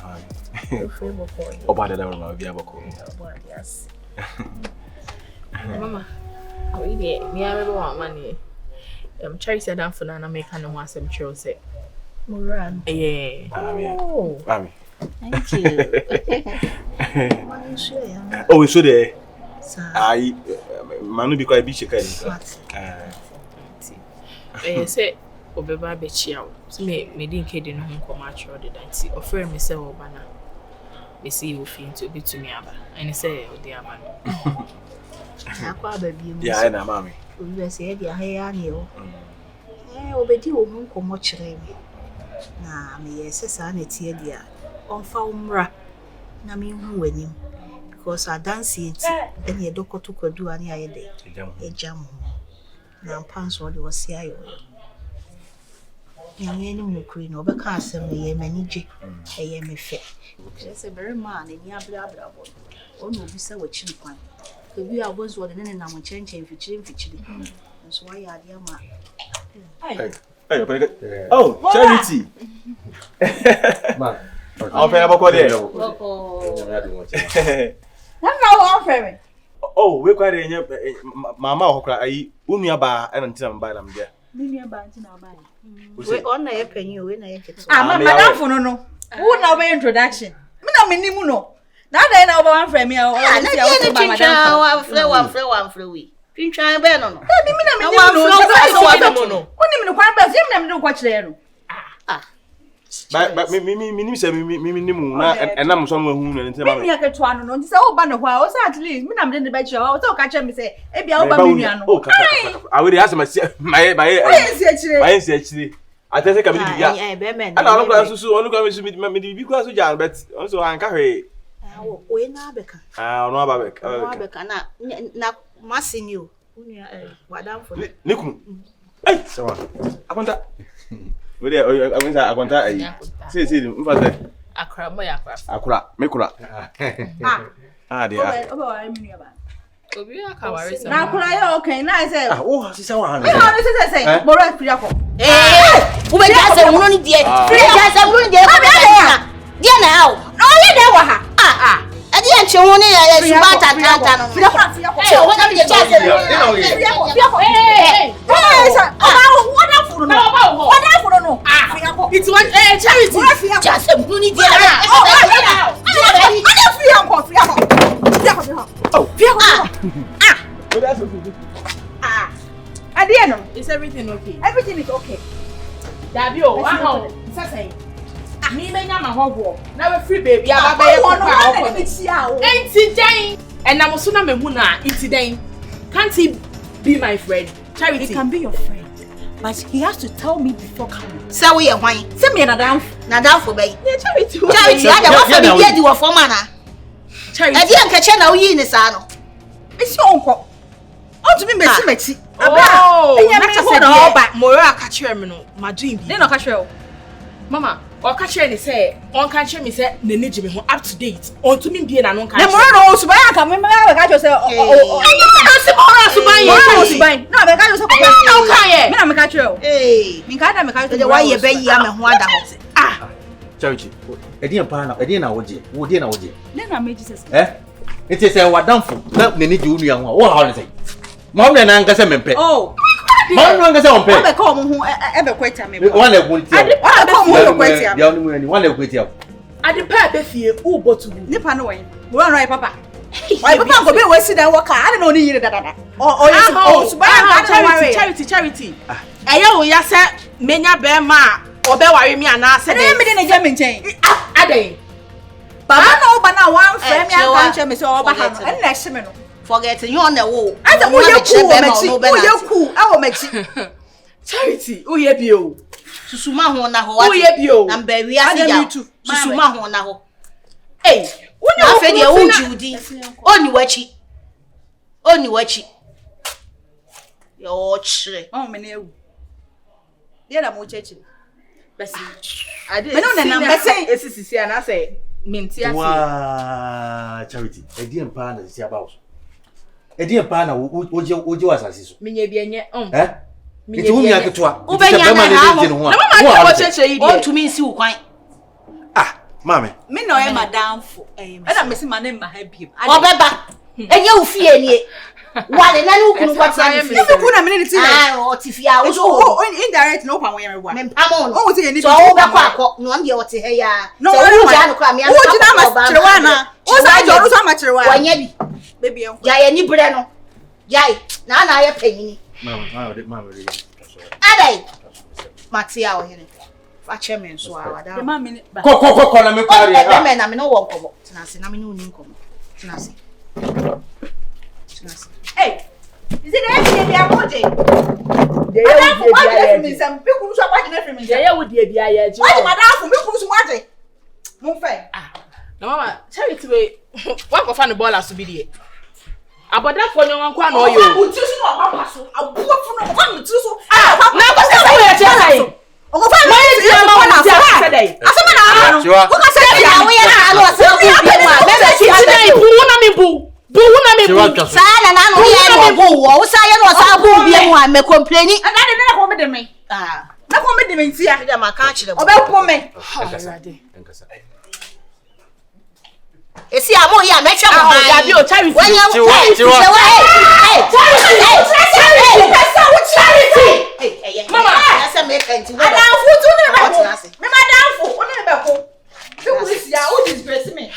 Oba da dawo ma bia bako. Yes. Mama, we dey me a want money. Cherry said I'm for na make no want some chill say. Moran. Yeah. Mami. Thank you. Oh, so there. I manu bi kwa bi cheka ni. Say obeba be chia o. So me din kede no ho koma atro de dan ti offer me say oba na. Me see you fit to be to me aba. And say o dey aba no. Akwa ba bi mu. Yeah, na mami. Obi say e dey ahaya ni o. Obedi o mu komo kire mi. Na me yes sa na tie dia. Onfa umra na me hu wanim. Because I dance it and ye dokoto kwadu ani ayede. Ejam. Na panso de wasi ayo. Nyame ni mukuri no be ka asem ye manije eye me fe. Say very man ni abra bo. Ono obi se wachiri kwan. Ebi abozo de ne na mo chenchen fichiri. So why ya dia ma. Hey, oh, Charity. Man. I'll pay about there. Oh, we quite a mama okra ayi unu ba e ntina mba na mdia. Nunu ba ntina ba. We on na ye panyi we na ye keto. Madam for no. Who na be introduction? Me na me nimu no. Na da na oba wan frame me o. Na ye ni twintwa wa frɛ we. Twintwa be no no. Me na me nimu no. Oni me kwan ba se me na me ko kire no. But me say me nimu na enam so no hu no ntina ma. Me ya keto ano no. Nti say oba no hwa o say at least me na me de be kire o say o ka kire me say e bia oba me nua no. I will ask my my si akire. Atese ka me di ya. Ana no kwa susu onu kwa me di bi kwa so jan but also anka hwe. We na beka. Onu aba beka. Onu beka na masini o. Unia wadam fo. Nikum. Ai, sawa. Akonta. We dey akonta akonta ai. See mfa say. Akra mo ya akra. Akra, me kura. Dey. Oba wa me nua ba. Obi aka ware say. Na kura yo okay na say. Oh, sisa wa Me ha no say boro free akọ. Wo be ja say wo ni die. Free ja say wo ni die. Die na how? No ye dey wa ha. Adi anche wo ni ya suba tatanta no. Free akọ. Wo na me ja say. Free akọ. Oba what that for no. What that for no. Free akọ. It's one charity. Ja say wo ni die. Oh, free akọ. Is everything okay? Everything is okay. Dabio, wow. Say. Me menya ma howo. Na we free baby aba be ko. Enti den. And na so na mehu na enti den. Can't he be my friend? Charity. He can be your friend. But he has to tell me before coming. Say we are wine. Say me na down for bay. Yeah, Charity. Charity, I don't want to be there for mana. Charity. I didn't catch na uyi ni sa no. It's your uncle. Oh, to me meti. Oh, na just said all back. Moro akachire me no. My dream. Dey no akachire. Mama, o akachire ni say, on kan share me say na neji me ho up to date. On to me bie na no kan. Na moro no suban aka me akachire say suban. No, be akachire say no kan ye. Me na me akachire. Eh, me kan da me akachire. Dey why ye be yi am ho ada ho. Ah. Charity. Edi na woje. Wo dey na woje. Na me Jesus. It is a wadamfo. Na neji unu ya ho. Wo ha ne say. Mom na nka say mempe. Oh. Mom no nka say ompe. Ebe ka omo ho ebe kweta me. One egunti. Ade ka omo ho kweta. Ya onu ni one egunti. Ade pa be fie u botu. Nipa no wen. Wo ran papa. Why papa go be we si dan work. I don't know ni yire dada. Oh, so buy charity. Eya wo ya say menya be ma obe ware mi ana say. Na me dey na jam nchen. Ade. Baba no ba na wan frame ya kan che me say oba ha no. Na ehye me no. Forget you on the wall. I don't know Charity, who ye bio? Susuma ho na ho. Who ye bio? Na ba wi ase ya. Susuma ho na ho. Eh, wona ho fe de wo judi. Oni wachi. Yo chire. Oh me na ewu. Ye na mo chechi. Besi. Ade. Me no na number say esisi ana say minti ase. Wow, Charity. Edi empa na sisi about. Edi empa na oje wasase so. Menye bi enye. Iti umi aketwa. Ubenya na ha. Na mama wo cheche yi de. O tumi nsi ukwan. Ah, mame. Me na o e madam fo. E na me si ma na ma ha biem. Obeba. Enye ufie nie. Wale na ni ukunu kwata ni fie. Ebi kuna me ni ti na. Ah, o ti fie a. O indirect no pa won yere wa. Me mpamo no. O ti ye ni. So o be kwa akọ. No am de o ti he ya. So o ja no kwa me am. O ji na ma chirewa na. O sa jo ru so ma chirewa. Wanya bi. Baby en. Ya ye ni bre no. Jai. Na ye panyini. Mama. Adai. Matia o here. Fa chairman so awada. The mama ni. Ko na me kware ha. Me na me no wo nkomo. Tinase na me no ni nkomo. Tinase. Hey. Is it any dey amoje? Dey you dey me some people so about na free me. Dey you dey bia ya je. Why madam for me kunu so waje? Mo fe. Na mama, Charity we wan go fa no ball aso bi dey. Aboda for nyon kwa na oyo. O ti so no papa so. Abuo fu no kwa me ti so. Na ko se we ya che sai. O mo fa no ti ma na fa. Asema na no. Wo ka se ya we ya na no se bu bi ma. Me se ti dey bu na me bu. Bu na me bu. Sa na no ya no bu wo. Wo sa ya no sa bu bi mu a me complain. Ana de na ko me de me. Na ko me de me ntia. De ma ka kire. Obe po me. Enkasa. Esi amo ya metwa mo ha. Dabi o Charity. Charity. Mama, asa me penti. Madam fu tu ne be ko. Me madam fu, o ne be ko. You will see how disgrace me.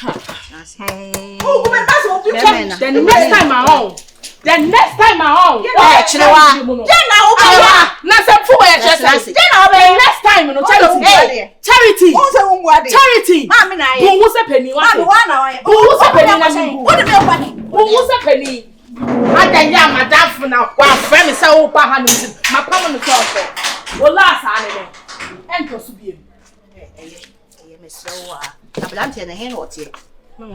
Oh, go back to the next time around. The next time around. Then na se fu ya chese. The next time no Charity. Charity. Charity. Mama na ye. Wo se penny wa. Wo se penny na me. What the me wo se penny. Adanya madam fu na wa frame se wo pa ha no ntim. Ma pa no so. Wo la sa ne ne. Ento so biem. So ablanti na hen otie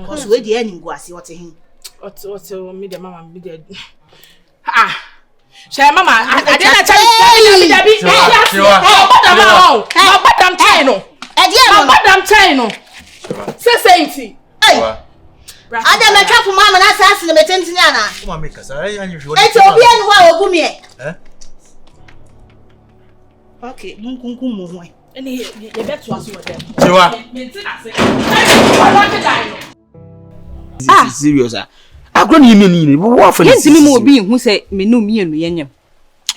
cause we dey any nguase otie hen otie me dey mama me dey Shey mama I dey na Charity me dey be madam chai no madam chai no say nti ada me twa fu mama na sase na metentini ana Mama make us anyi hwe eti obi enu wa ogu me okay nkunku mu ho any ye beto aso with them. Chiwa. Serious ah. Agro ni me ni wo afa ni. Yentimi mo obi hu se menu mienu yenyem.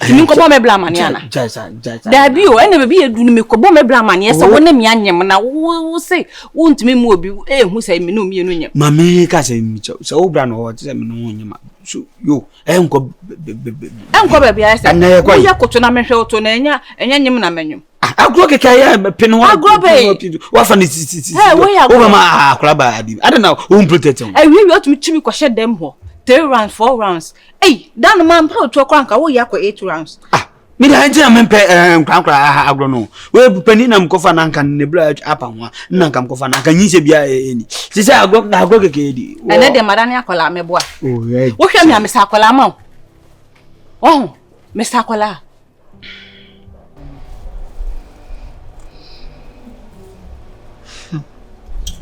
Timi ko bo me bla mane ana. Jaisa. Da bi o ene be edu me ko bo me bla mane se wo na me anyem na wo se wo ntimi mu obi hu se me no mienu nyem. Mami ka se mi so wo bra no wo se me no nyem. So yo enko be bia se. Wo ya koto na mehwe oto na enya nyem na menwem. Agro keke ya pin wa. Agro be. Wa fa ni wo ma akra ba adi. I don't know who protect him. We otumi chimi ko hye dem ho. 3 rounds, 4 rounds. Hey, dan man pro to kwanka wo ya ko 8 rounds. Me da ntia me pe kwankra agro no. We pani na mkofa na nka ne bra apa ho. Na nka mkofa na nka nyise bia eni. Si se agro keke di. Ene de madane akola meboa. Oh, yeah. Wo hwe me amesa akola ma. Oh, mesa akola.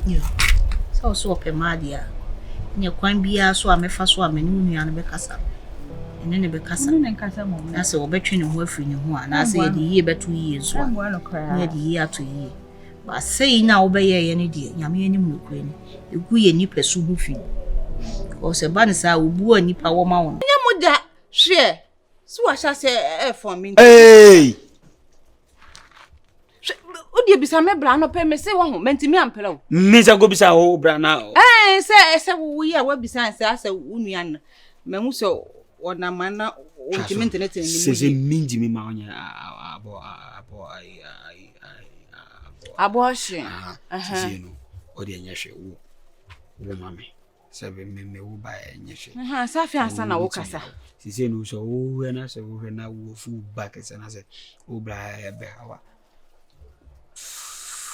Yo. So pe madia. Nye kwan bia so amefa so amani nua no bekasa. Ene ne bekasa. Ne nkasa mo. Na se obetwe ne ho afiri ne ho a na se ye de yie beto yie so. Ne de yie ato yie. Ba sei na obeye ye ne de nyame anim nokure ni. Egu ye nipa su hu fi. O se ba ne sa obu anipa wo ma won. Nye muda hwe. So wa sha se for me. Hey. Odi bisa me bra no pe me se wo ho mentimi ampela wo. Me za go bisa wo bra na. Se wo ye wa bisa se ase wo nua na. Me hu so ona mana ontimi internet ni mu. Se minji me ma onya Abortion. Se no. Odi enya hwe wo mame. Se be me wo ba enya hwe. Safi ansa na wo kasa. Se no so wo na se wo na wo fu back se na se wo bra be hawa.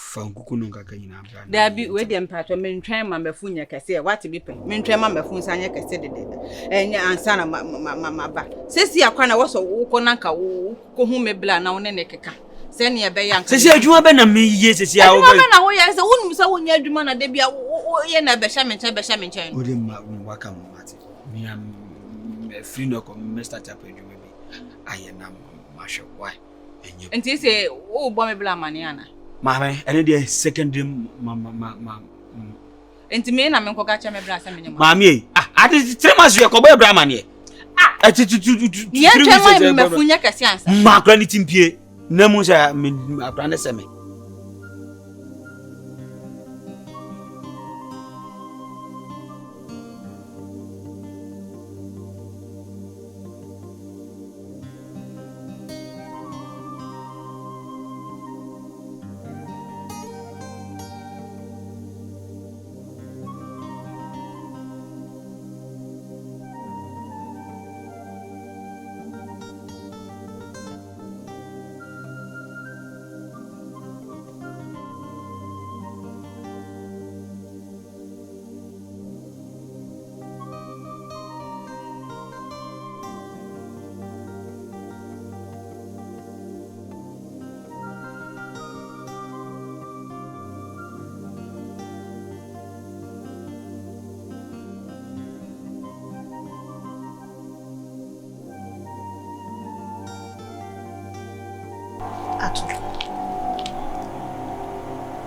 Fankukuno kaka nyina bra. Da bi we de mpato mentwen ma mafu nya kase wate bi pe. Mentwen ma mafu nsa nya kase de. Enya ansa na ma ba. Sesi akwa na wo so wo ko nanka wo ko hu me bla na wo ne keka. Se ne be yanka. Sesi adwuma be na me yie sesi a wo. Adwuma be na wo ya se wonum se wo nya adwuma na de bia wo ye na be sha menchen. Wo de ma waka mo mate. Me am free no ko me start up adwuma bi. Aye na ma hwe why. Enye. Enti se wo bo me bla mane ana. Mama, ene de secondary Enti me na me nkoka cha me bra se menye mo. Mami, ati 3 months ye ko boy bra mane. Ati ye twema me mafunya kase ansa. Ma kra ni timpie. Na mu sha me akra ne se me.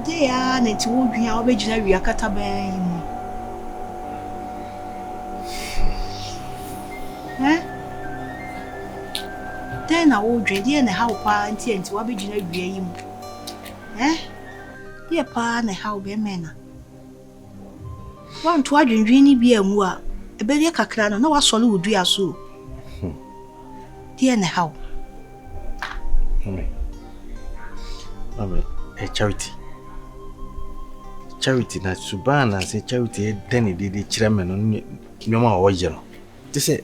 Dia na ti wo dua obegina wi akata ban mu. Den na wo dwe dia na hawo pa nti wo begina wi yi mu. Dia pa na hawo be mena. Wan to adwendwen ni bia mu a ebe dia kakra na wa sole wo dua so. Dia na hawo. Mame, charity na subana se charity deni de chirame no nyoma wo yero. Te se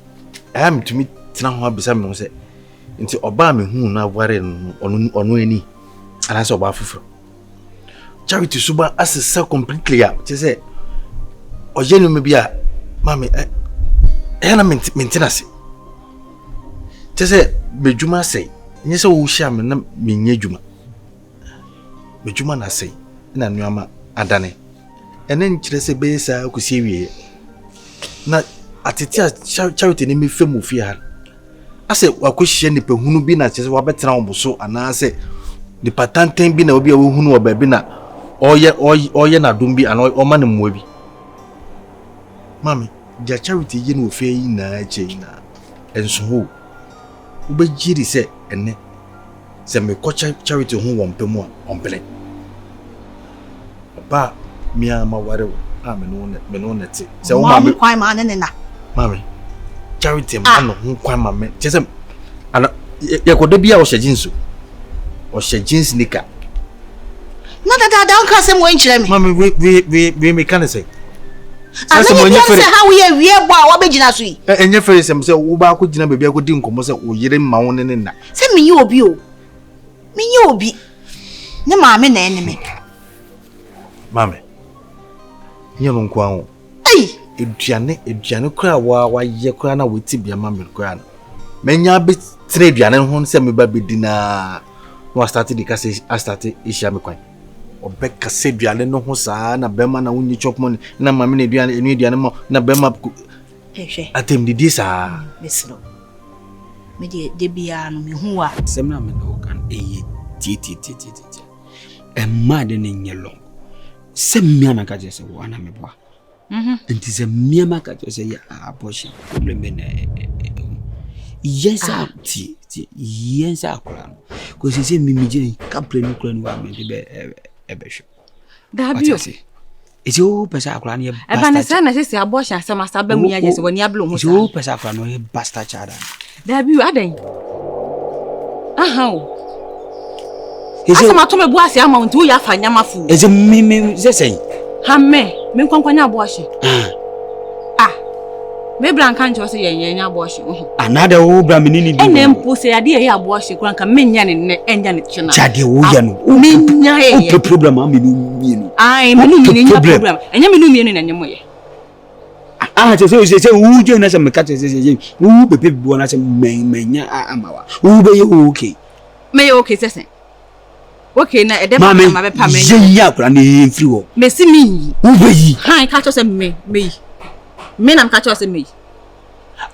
am to me tina ho abisa me no se nti oba me hu na ware no ono ani ala se oba fufuro. Charity suba asesa completely ya. Te se oje no me bia mame na maintenance. Te se bejuma sei nye se wo hia me na menye djuma. Bejuma na sei na nuama adane ene nkyere se be sa akusie wie na atete charity ne me femu fi ha ase wakohye ne pehunu bi na kyese wabetena oboso ana ase ne patanten bi na obi a wohunu oba bi na oye na dum bi ana o ne mmoa bi mami dia charity ye no fe yi na che na enso ho ubejiri se ene se me ko charity ho won pemu a ompele ba mi ama ware me no net se wo ma me kwan ma ne na mami charity ma no ho kwan ma me che se ana ye ko de bia o hye jinsu o hye jins nika na da nka se mo enchire me mami we me kan say asa mo nye fere ha wo ye wie bo a wo begina so yi enye fere se wo ba ko gina bebia ko di nkomo se wo yire ma wo ne na se menye obi o menye obi ne maame na ene me mami nye no nko an ai eduane kura wa ye kura na wo ti bia mami kura na menya be tre eduane ho se me ba bedina no start di ka se start isha me kwan obeka se eduane no ho saa na bema na wunyi chop money na mami na eduane mo na bema hwe atem di saa meslo me de bia no me hu a semna me no kan eye ti mad ne nyelo semia na ka je se wo ana me boa nti se mia ma ka je se ya abortion problem na yes ti yes akora ko se mimi je ka plan kura ni wa me de ebehwe Dabio isi o pesa akora ni eba na se na se abortion asema sa ba mu ya je se woni ablo ho sa isi o pesa akora no e basta chada Dabio adan aha o asema to me bu ase ama nti wo ya fa nyama fu isi mimi se sei ha me kwankwan abortion me bran kan jo se yen abortion another wo bra me ni ene mpo se ade ye abortion kran kan menya ne enya ne chena chade wo ya no menya ye problem am ni mienu ai me no mienu problem enya me no mienu na nyemo ye se wo je na se me ka se wo bebe bo na se menya amawa wo be ye okay me ye okay se okay na ede ma be pa me ye ya kura na ye free wo me si mi wo be yi han ka cho se me nam ka cho se me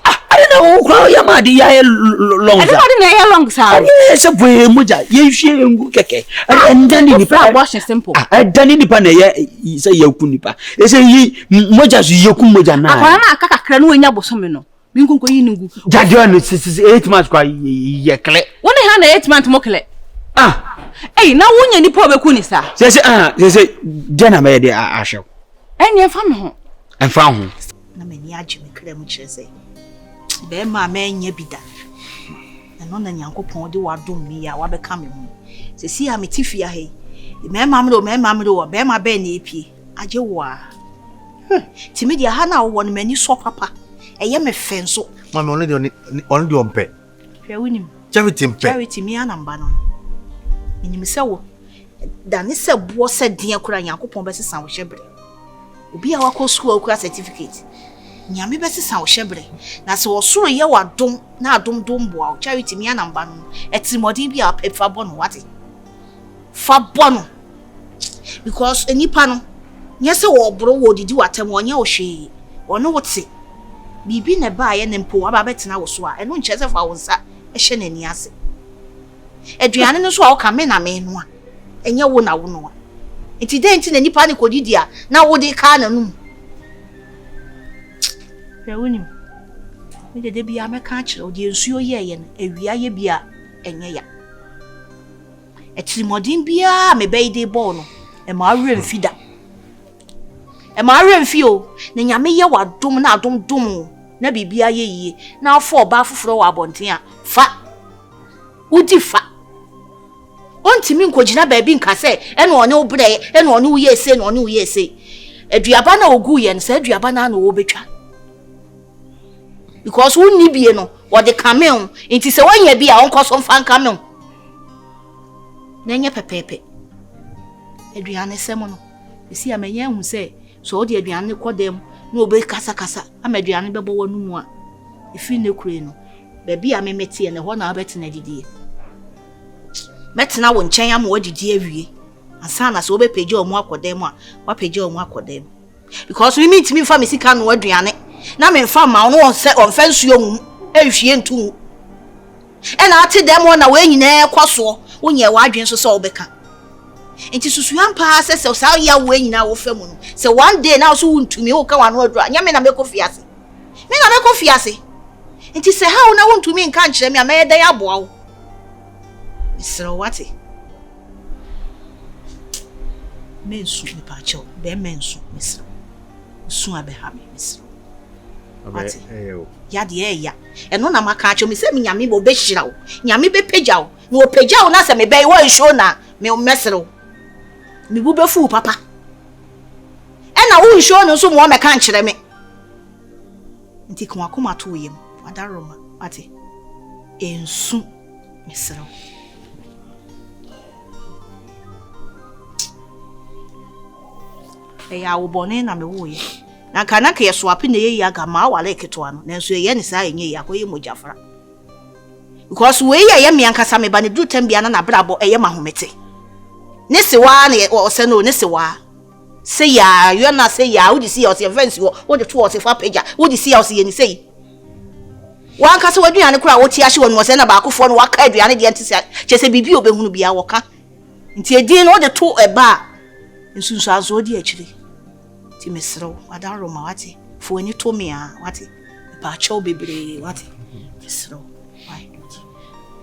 I don't know kura ya ma di ya long sa everybody na ya long sa se boye moja ye hwie ngu keke ndani ni pa abortion simple ndani ni pa na ye se ye ku ni pa e se yi moja su ye ku moja na akwa na aka kakra no nya bosome no mi nkonko yi ngu jade on 8 months kwa ye kle woni ha na 8 months mo kle na wonya ni pa obeku ni sa se de na me de ahwe enya fa me ho enfa ho na mani age me kra mu kire sei be ma nya bida eno na nyankopon de wadom mi ya wabeka me mu se si ya metifia he me ma do be ma be na epie age wo a timi dia ha na wo no mani so papa eye me fenso mami only the ompe hwe wonim charity mi anamba no minim se wo da ne se bo se den akura nyankopon be sesa wo hyebre obi a wako school akura certificate nyame be sesa wo hyebre na se wo soro ye wadom na adom boa charity mi anamba no etimodin bi a pefa bono wate fa bono because enipa no nyese wo bro wo didi watem onye wo hwe ono wote bibi ne ba ye ne mpo wa ba betena wo so a eno nche se fa wo nsa ehye nani ase eduane no so a wo ka me na me no a enye wo na wo no a enti den ti na nipa ne kodidi a na wo de ka na num Rewunim me de bia me ka kire o de ensuo ye no awia ye bia enye ya etimodin bia me be de ball no e ma awe mfida o na nyame ye wadom na adom dom na bibia ye yie na afọ oba foforo wa abonten a fa udi fa ontimi nkogina ba bi nka se ene one obre ene one wo ye se na one wo ye se aduaba na ogu ye nsa aduaba na na wo betwa because wonni bie no wo de kamel nti se wanya bi a onko so mfa kamel na nye pepepe aduane se mo no esi amanya hu se so o de aduane kodem na obe kasa ama aduane bebo wanu mu a efi ne kure no ba bi a memete ne ho na abetena didie metena wo nchen am wadidi awie ansa na so obe peje omu akodem a wa peje omu akodem because we meet me fa me sika no aduane na me fa ma no on fa nsuo mu ehwie ntu e na ate dem na we nyina ekoso wonye wadwen so so obeka enti susu ampa se sa ya we nyina wo fa mu no se one day na so wuntumi wo ka wano adura nya me na meko fiase Nti se how na wontumi nka nkyerɛ me a mɛyɛ dɛ aboa wo. Misro wate. Mensu me pa kyɛw, be mensu misro. Su abeha me misro. Wate. Ya de ya. Eno na maka kyɛw me se me nyame bo be hyira wo. Nyame be pagya wo. Na o pagya wo na se me be wo nsuo na me mesro. Me bu be fu papa. Na wo nsuo no so mo meka nkyerɛ me. Nti ko akoma to yem. Adaroma ate. Ensu misro. Ya wo bone na me wo ye. Na kana ke so api na ye ya ga ma wale keto ano. Na nso ye ne sa enye ya ko ye mojafra. Because we ye me ankasa me ba ne du tem bia na brabo eye mahomete. Ne se wa na o se no ne se wa. Se ya you na se ya wo di see your fence wo de to o se fa pagya wo di see your se ye ni sei. Wa ankasa waduane kura wo ti ahye wo no se na ba akofo no waka aduane de ntse che se bibi obehunu bia wo ka. Nti edin no de to eba nsunsu azo di akire. Ti mesro adaroma wate fo ani to me a wate ba chaw bebre wate mesro why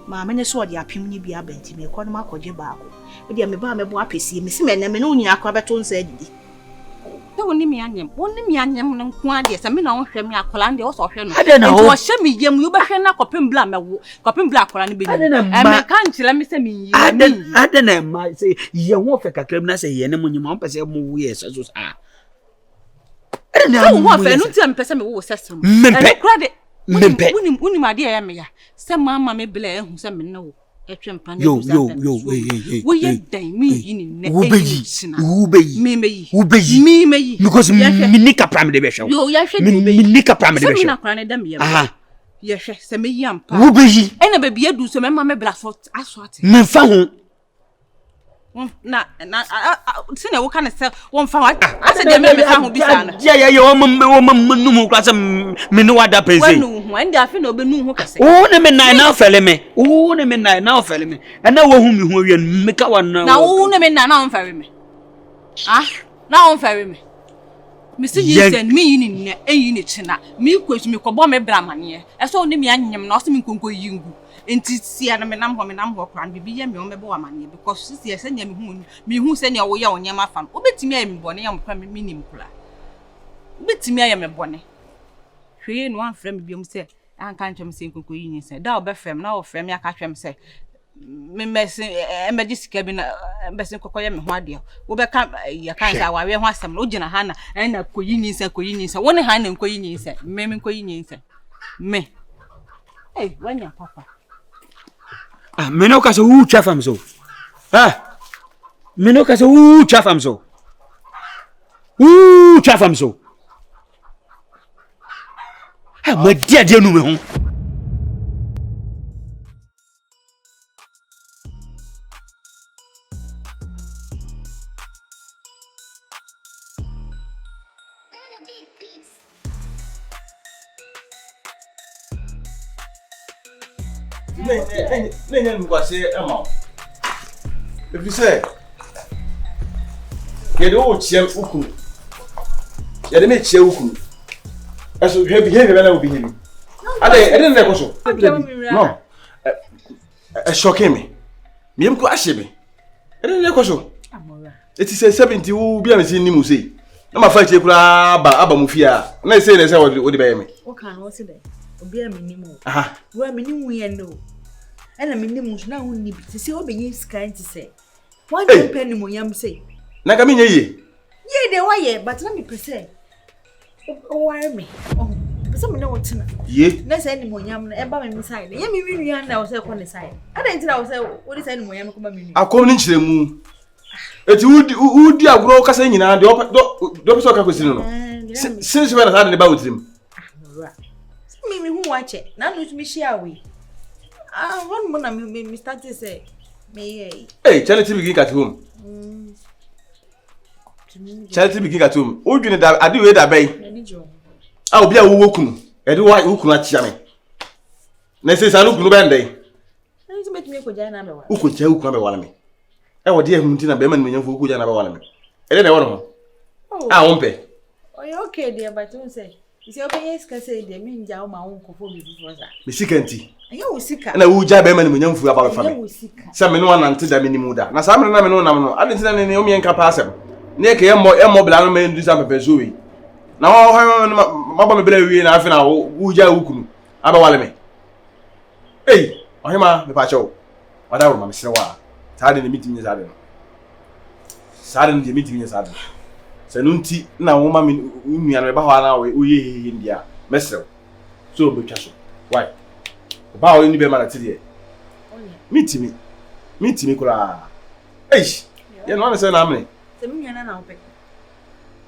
ma me ne so odi apim ni bia benti me ko no makoje baako odi me ba me bo apesi me si me na me no nyina akwa beto nsa didi te woni mi anyem no nko ade se me na wo hwe me akola nde wo so hwe no nti wo hye me yem yu be hwe na kopem bla mewo kopem bla akola ne be ni me kan kyerɛ me se me yi ade na ma se ye ho fe kakram na se ye ne munyima on pese mo wo ye so so na wo fa no ti am pese me wo sesem e kura de woni ma de ya me ya se mama me bla ehu se me na wo etwe mpa na yo wo ye dan mi yi ni ne wo beyi mi meyi because me nika pram de be hwe yo ya hwe me nika pram de be hwe na kura ne da me ya ye hwe se me yi ampa wo beyi e na ba bia du so me mama me bla so aso ate me fa ho na sine wo kan se won fa wa ase de me fa ho bi sa na ya wo nu mu kwase me no wada pese wonu hu ande afi na obenu hu kase o ne me nai na ofele me o ne me nai na ofele me na wo hu me hu awie me ka wa na wo ne me nai na on fere me na on fere me me si yi sen me yi ni ne eyi ni china me kwesu me kobo me bramane e so ne me anyem na o se me nkonko yi ngu enti sia na me nam ho kran bibi ye me o mebo amane because sia se nya me hu se nya wo ya onyam afam obetimi aye me bone ya mkwa me nim kula obetimi aye me bone hwe no anfrɛ me biom se anka ntwem se nkonko yi ni se da obefrem na ofrem ya ka twem se me mesi emergency bi na mbesi kokoye me ho ade wo be ka ya kan sa wa we ho asem no gina ha na na koyi ni se woni ha na nkoyi ni se me nkoyi ni se me wanya papa me no ka so chafam so me no ka so chafam so ma dia nu me ho Ne mkwase ema. If you say ye do chiem ukunu. Ye de me chie ukunu. Eso behavior na obi hemi. Ade e dey na so. No. Shocking me. Me mko ahye me. E dey na so. Amora. It is 70 wo bia me sin nimu sei. Na ma fa chie kura aba mu fia. Na say na say wo de be me. O kan wo se dey. Obi a me nimu. Wo me nimu ye no. Ena me nimu na ho ni bi. Se obenye sky nti say. One penny mo yam say. Na ka me nye ye. Ye dey wa ye but na me pese. O ware me. Pese me na wotina. Ye. Na say ni mo yam na e ba me side. Ye me wi nua na wo say ko ne side. Ada nti na wo say wo di say ni mo yam ko ba me nua. Akom ni nkyere mu. Eti udi agro kasa nyina de do pese o ka kwesi no. Since when na ba wotirim. Me hu wache. Na no tumi share we. One mo na me start to say me charity begin at home. Charity begin at home. O dwene da ade we da bai. Obi a wo kunu. E de wo kunu achia me. Na se sa no kunu ba ndai. Nti betumi ko jana be wa. Wo ko cha wo kunu be wala me. E wo de ehun ti na be ma no nyamfo ko jana be wala me. E de na wo no. Wo mpe. Oh, okay dear, but you say You say okay yes ka say dem nja o ma won kofo bi before za. Me sika nti. Aye wo sika. Na wo ja be ma ni munyamfu aba fa me. Aye wo sika. Se me no anante da me ni mu da. Na sa me na me no nam no. Ade ntina ne o me nka pa asem. Ne ke emo bla no me ndu sa pepe so wi. Na wo ma ba me bla wi na afi na wo ja wukunu. Aba wale me. Ei, ohima me pa cho. Wada wo ma me sire wa. Saade ne meeting ni saade no. Saade ne meeting ni saade. Se no nti na wo ma me nua no ba ho na wo ye ndia. Mesre. So be twa so. Why? Ba wo ni be ma na tide. Meeting kula. Ei. Ye no na se na amne. Se me nua na ope.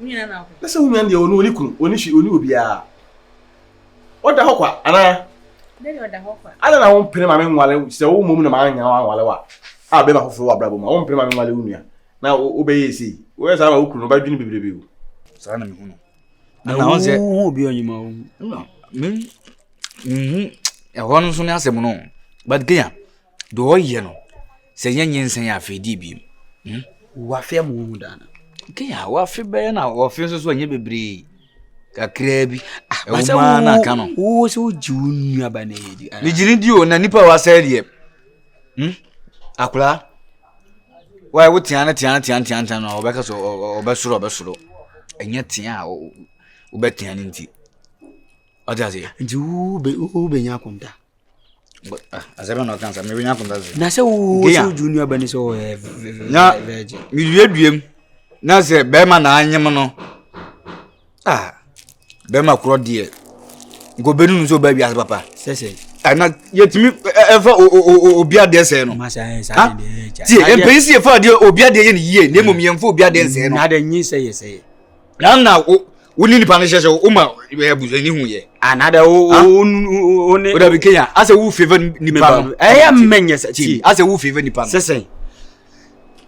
Me nua na ope. Na se wo nua ndia onu oni kunu, oni obi a. Oda hokwa ana. Dey oda hokwa. Ana na wo pene ma me nwale se wo mom na ma anya wa nwale wa. A be ma foforo wa brabo ma. Wo pene ma me nwale unua. Na wo be yesi. Wo sa ma wo kunu ba dwini bebrebe o. Sa na me hu no. Na won se obi onyima wo. Ya hono so ne asem no. But gya do ye no. Se nyensen ya afedi bi. Wa fe mo hu dana. Gya wa fe be na wa fe so anye bebre. Kakra bi. Masa ma na ka no. Wo se o ji onua ba na yedi. Ni jini di o na nipa wa sa die. Akula. Wa wo tian na obeka so obesoro. Enya tian a obetian nti. Ojaze. Nti wo be nya konta. Azaba no kansa me nya konta ze. Na se wo se o ji onua ba ni so nya mi duem. Na se be ma na anyem no. Be ma kro die. Go benu so ba bi as papa. Sese. Ana yetimi efa obi ade se no. Masa sa de. Ti empensi efa de obi ade ye ni ye na emom yemfa obi ade se no. Na de nyi se. Na woni nipa ne hyehyɛ wo ma ebuzani hu ye. Anada o da bi Kenya ase wo favor nipa no. Menye se ti ase wo favor nipa no. Sese.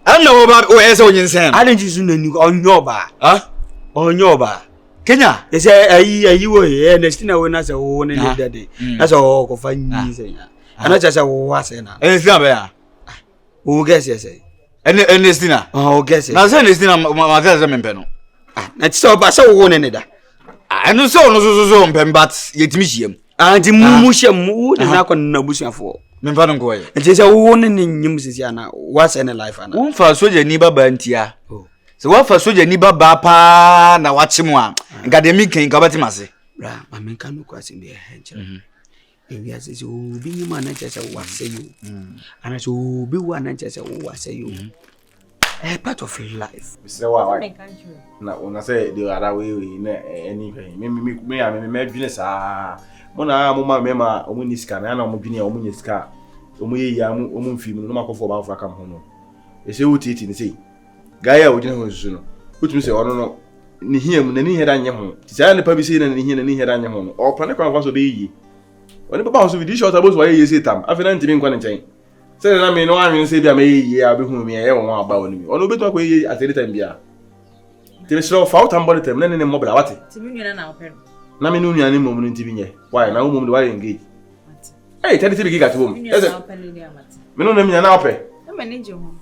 Ana wo ba o ese onyensen. Ade ji su na ni onyoba. Onyoba. Kenya ese ayi wo ye na stina wo na se wo ne dade. Na se o ko fa nyi se ya. Ana cha se wo ase na. Stina be ya. O guess yes. Ene stina. O guess. Na se stina ma ta se mempe no. Na ti so ba se wo ne da. Anu so no so mpem but yetimi hiem. Anti mu hiem wo na ko na busuafo. Mempa no ko ye. Nti se wo ne nyim sisi ana wa se ne life ana. Wo mfa soja ni baba ntia. Se wa fa soja ni baba pa na wache mu a. Nka de mi kan ka batimase. Bra, mamenka no kwase be henchira. Ewi ase se obi ni ma na chese wo ase yo. Ana so obi wa na chese wo ase yo. Part of life. Mr. Wa. Na una say the other way na anything. Me dwene saa. Mo na mo ma me ma omo ni sika na na omo dwene omo ni sika. Omo ye ya omo mfim no makofo ba afra kam ho no. Ese wo titi ni sei. Gaya wo dwene ho susu no. Utumi se ono no ni hiam na ni heda nye ho. Tisa ne pa bi sei na ni heda nye ho no. O pa ne kwa so be yi. Oni papa ho so bi di short abo so wa ye sei tam. Afena ntimi nkwa ne nchen. Se na me no anwen se bia me yi ya be hu me ye won aba woni mi ono beto akwa yi ateli time bia ti me sro fa utam body time ne mobile wate ti mi nua na open na me no nua ne mom no nti bi nye why na wo mom de why engage hey tell the giga to home me no na me na open na me ne je ho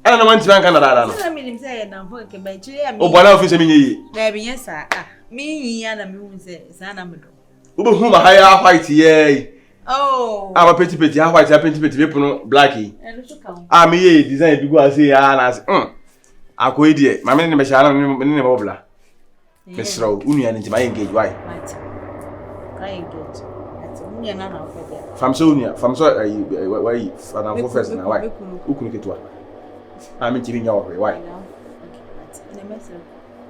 ana na wanti ban kana dada no na me nim se ye na fo ke ba chire ya me o bwana office me nye yi na bi nye sa me yi ya na me hu se sa na me do wo be hu ma high white ye oh ama peti ha white ha peti be puno black yi me ye design bi go ase ya na ase akoyi die ma me ne be sha na me ne bobla me sro unua ne nti ma engage why ka engage ati unua na na ofe dia famso why fana for first na why ukunu ketwa me nti bi nya ohwe why ne message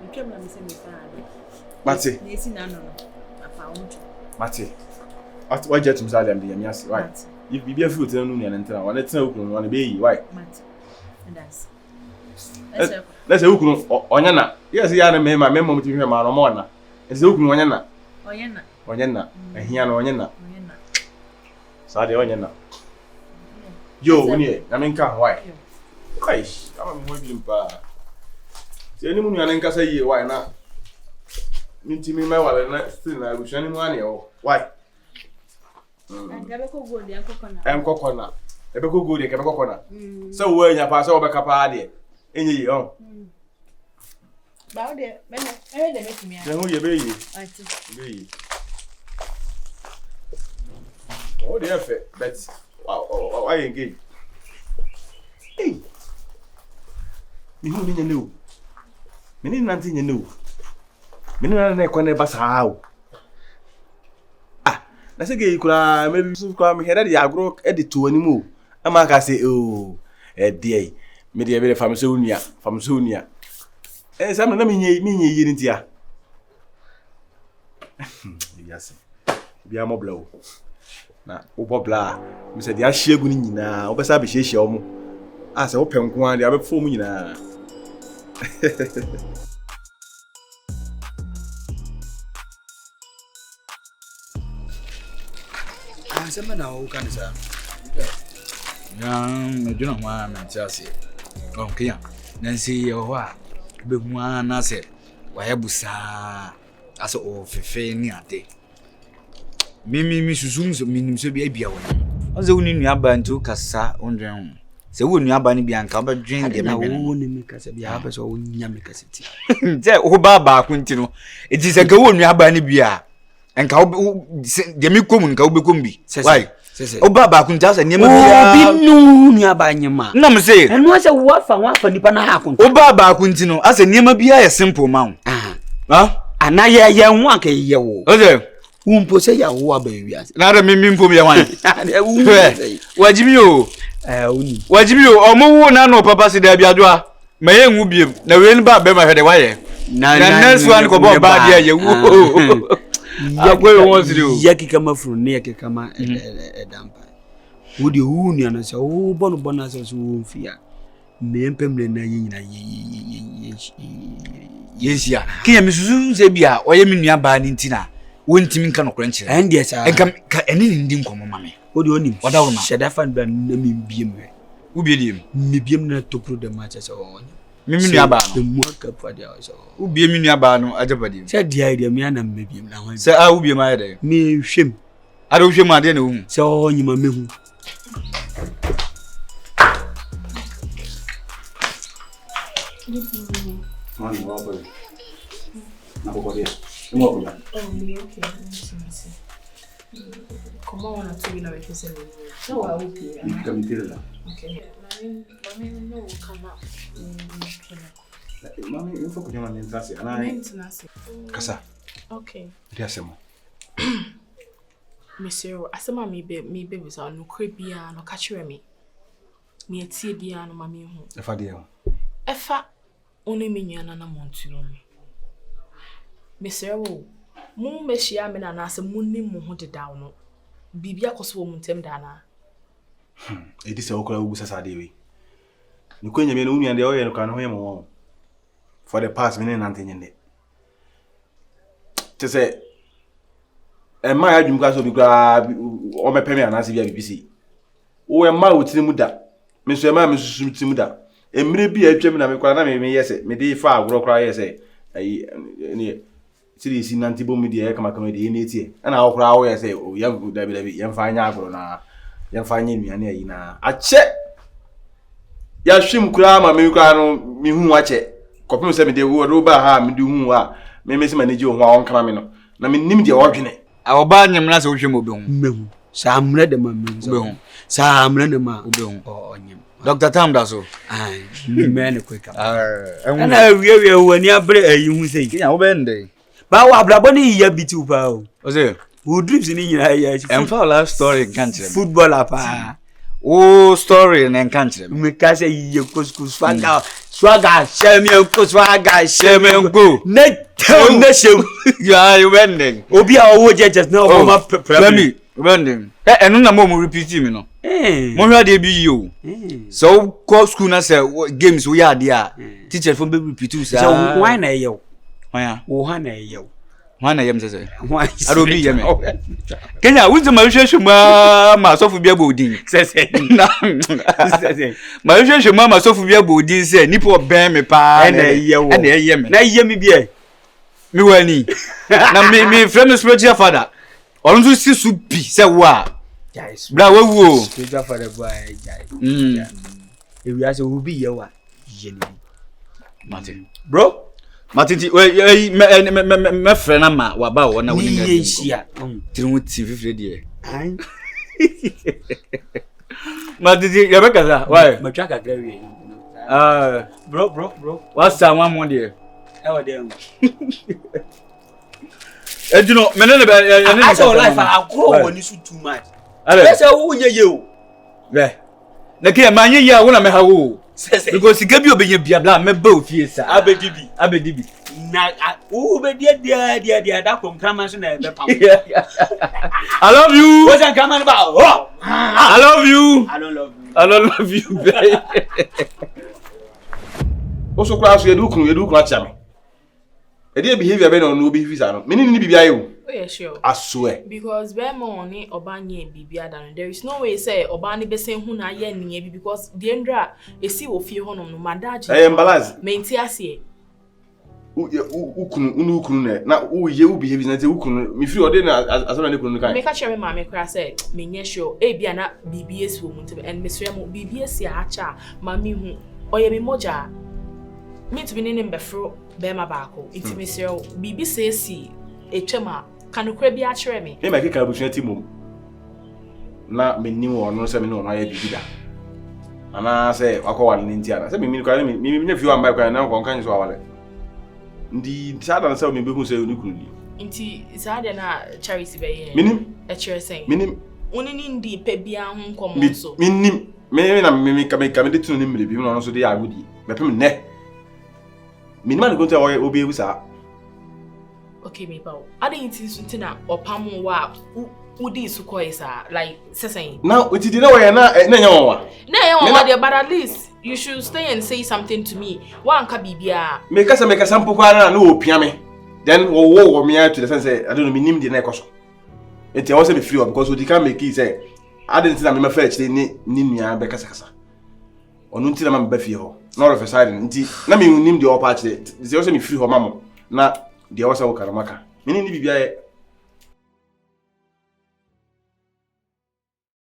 bitwam na me se me fa mate ne si na no afa untu mate what jet to am the yamias why if be a fruit no nua ntra wona tena ukunu wona be yi why mate that's let's say ukunu onya na yes ya na me mom ti hwe ma no mo na ese ukunu onya na ehia na onya na sa de onya na yo woni na me nka why kai kama me hobi mpa se ni mu nua nka sa yi why na minti mi ma wala na still na abushani mu ane o why Ebeko godi ankokona. Enkokona. Ebeko godi ke bekokona. So we nya pa so obeka pa de. Enye yi on. Ba o de me de metimi a. Na ho ye be yi. Ati. Be yi. Oh, they are fair, but why engage? Hey, me who didn't know? Me need nothing you know. Me need nothing I can't pass how. Ah, that's a gay cry. Maybe so come here that you grow edit to anymore. I'm like I say, oh, dear, me dear, very from Sonia. Eh, some of them mean you didn't hear. Yes, be a mob blow. Na obobla me say dia hye gu ni nyina obesa be hye hye omo ase wo penko an dia be fo mu nyina Sama na o kan sa me duna ma me tiase kiya nansi ye ho a be hu ana se wa ya busa ase o fefe ni ade mi susum so minim so bia bia won o ze woni nuaba ntu kasa ondwen ho se wo nuaba ni bia nka ba dwen de me wo ni mi kasa bia ba so wo nya mi kasa ti je o ba ku nti no eti se ga wo nuaba ni bia nka de mi komu nka wo be komu bi why o ba ku nti asa niam bia bi nu nuaba nyema na me se eno ase wo fa nipa na ha ku o ba ku nti no asa niam bia ye simple ma ah ana ye ho aka ye wo o ze umpo se ya wo aba wi ase na re mi mpo me wan wajimi o uni wajimi o omo wo na no papa se da biadoa ma ye nwu biem na we ni ba be ma hwede waye na next one ko ba dia ye wo agwe won se o ya kika mafuru ne ya kika ma edampa wodi uni ana se o bono ase so wo mfia me mpemle na nyina yesia kinya misusu se bia oye me nuaba ni ntina wontimi nka no kranche ende sa enka eni ndi nkomo mame wodi onim wada wo ma shedafa nda na mi biem wo biem mi biem na topro de match se o me nuaba no mu aka pade o so wo biem me nuaba no ajabadi se dia idea me ana me biem na ho se a wo biem ayede me hwem ada wo hwem ade na wo se o nyima mehu Mano, vamos na bocoria. Mo ko. Oh, me okay. Como wana tu bila wewe sasa. No, wa upi. Kamitela la. Okay. Mami no kama. Mami, eu foco de uma entrada ana. Maintenance. Kasa. Okay. Dia semo. Monsieur, asema mi be bisa no kwebia no kachire me. Me etie bia no mami hu. Efa dia. Efa oni menyana na montuno me. Monsieur wo mu mehia me na na ase munni mu ho dedaw no. Bibia koso wo muntem da na. Edi se okola ugusa sade we. Ni kwenye me no unu ande oye no kan ho yemo. For the past me na ntenye. Tese ma ya dwum ka so bi gra o mepe me anase bia BBC. Wo ma wotiri mu da. Me so ma me susu tiri mu da. Emre bi atwam na me kwa na me yese me dey fa agro kra yese ayi ni siri si nanti bom de kama kama de ni tie na wo kra wo yese o yam dabi yam fa anya agro na yam fa anya nuane ayi na ache ya hwim kra ma me kra no mi hu ache kopim se me de wo ba ha me de hu a me me se ma ne ji ho a won kama me no na me nim de wo dwene a wo ba nyem na se wo hwem obi hu mehu sa amre de ma mehu obi hu sa amre de ma obi hu o nyem Dr. Tam da so ai me ne kweka ana wie wani abre ayi hu sei kinya wo be nde ba wa ablabo ni ya biti upa o Ose who drips ni nyina ya emfa life story country football apa o story na country me ka say ye kuskus swaga sheme ko na shem ya you bending obi a owo jejes na o ma premi bending enu na mo repeat me no mo hwa de bi yi o so go school na say games we ya de a teacher from be repeat you say so why na yew why wo ha na yew why na yem say why aro bi yem Kenya wuzu ma hwehwema ma sofu bia bodin sese ma hwehwema ma sofu bia bodin say nipo ben me pa na yew na yem na yem bi mi wani na mi friend spiritual father orun so si su bi say wa guys bra wawu o spiritual father boy guys e wi ase obi yewa yeni mate bro Matiti me friend ama wa ba wo na woni na. Ni shia. Tiri ti fifre die. Ai. Matiti ya beka za. Why? Mataka grawie. Bro. What's that one more there? Ewa dem. You know, menene be I say life I grow when you too much. Yes, who ye o. Yeah. Na ke ma nye ya wo na me ha wo. Because sika bi obenye bia bla me ba ofie sa. Abedibi. Na who be dia da kom kraman so na be pam. I love you. What's that kraman ba? Oh. I love you. I don't love you. I don't love you. Also class you do acha me. E dey behavior be no be visa no. Me ni bibia ye o. Oh yeah, sure. I swear. Because be money obanye bibia dan. There is no way say obani be say hu na ye niye bi because the endra esi wo fie ho no madaji. Balance. Menti ase. Ukunu na ye u behave na say ukunu me free ode na asona ne kunu kan. Me ka chere ma me kra say me nye sure e bia na BBS wo munte and me sure mo BBS ya acha ma me hu oye me moja. Me to be name befro be ma baako. Iti me sure BB say si etwema kanokra bi a chere me. Me make ka busuati mom. Na me nim wo no say me no ya bibida. Ana say akọwale ni ntia na say me kwa me nya view am by kwa na ko kan so awale. Ndi sada na say me be hu say onikunu ni. Nti sada na charity be ye. Minim E chere say. Minim Oni ni ndi pe bia ho nkomo so. Minim me na me ka de tunu ni mre bi no so de agudi. Me pem ne. Minimum go to obi ebusa. Okay, me pa. I didn't see na opam wa udi su koisa like saying. Now it did na we na nya won. Na nya won there but at least you should stay and say something to me. Wa anka bibia. Make us sample kwa na opia me. Then wo me to the sense I don't know minim de na ekoso. It was be free because we can make it say I didn't see na me fetch ni nua be kasa. Onu nti na ma be fie ho. Not of a side nti na me nim de opatch de. Say also me free ho mamo. Na de was wo karamaka. Minim ni bibia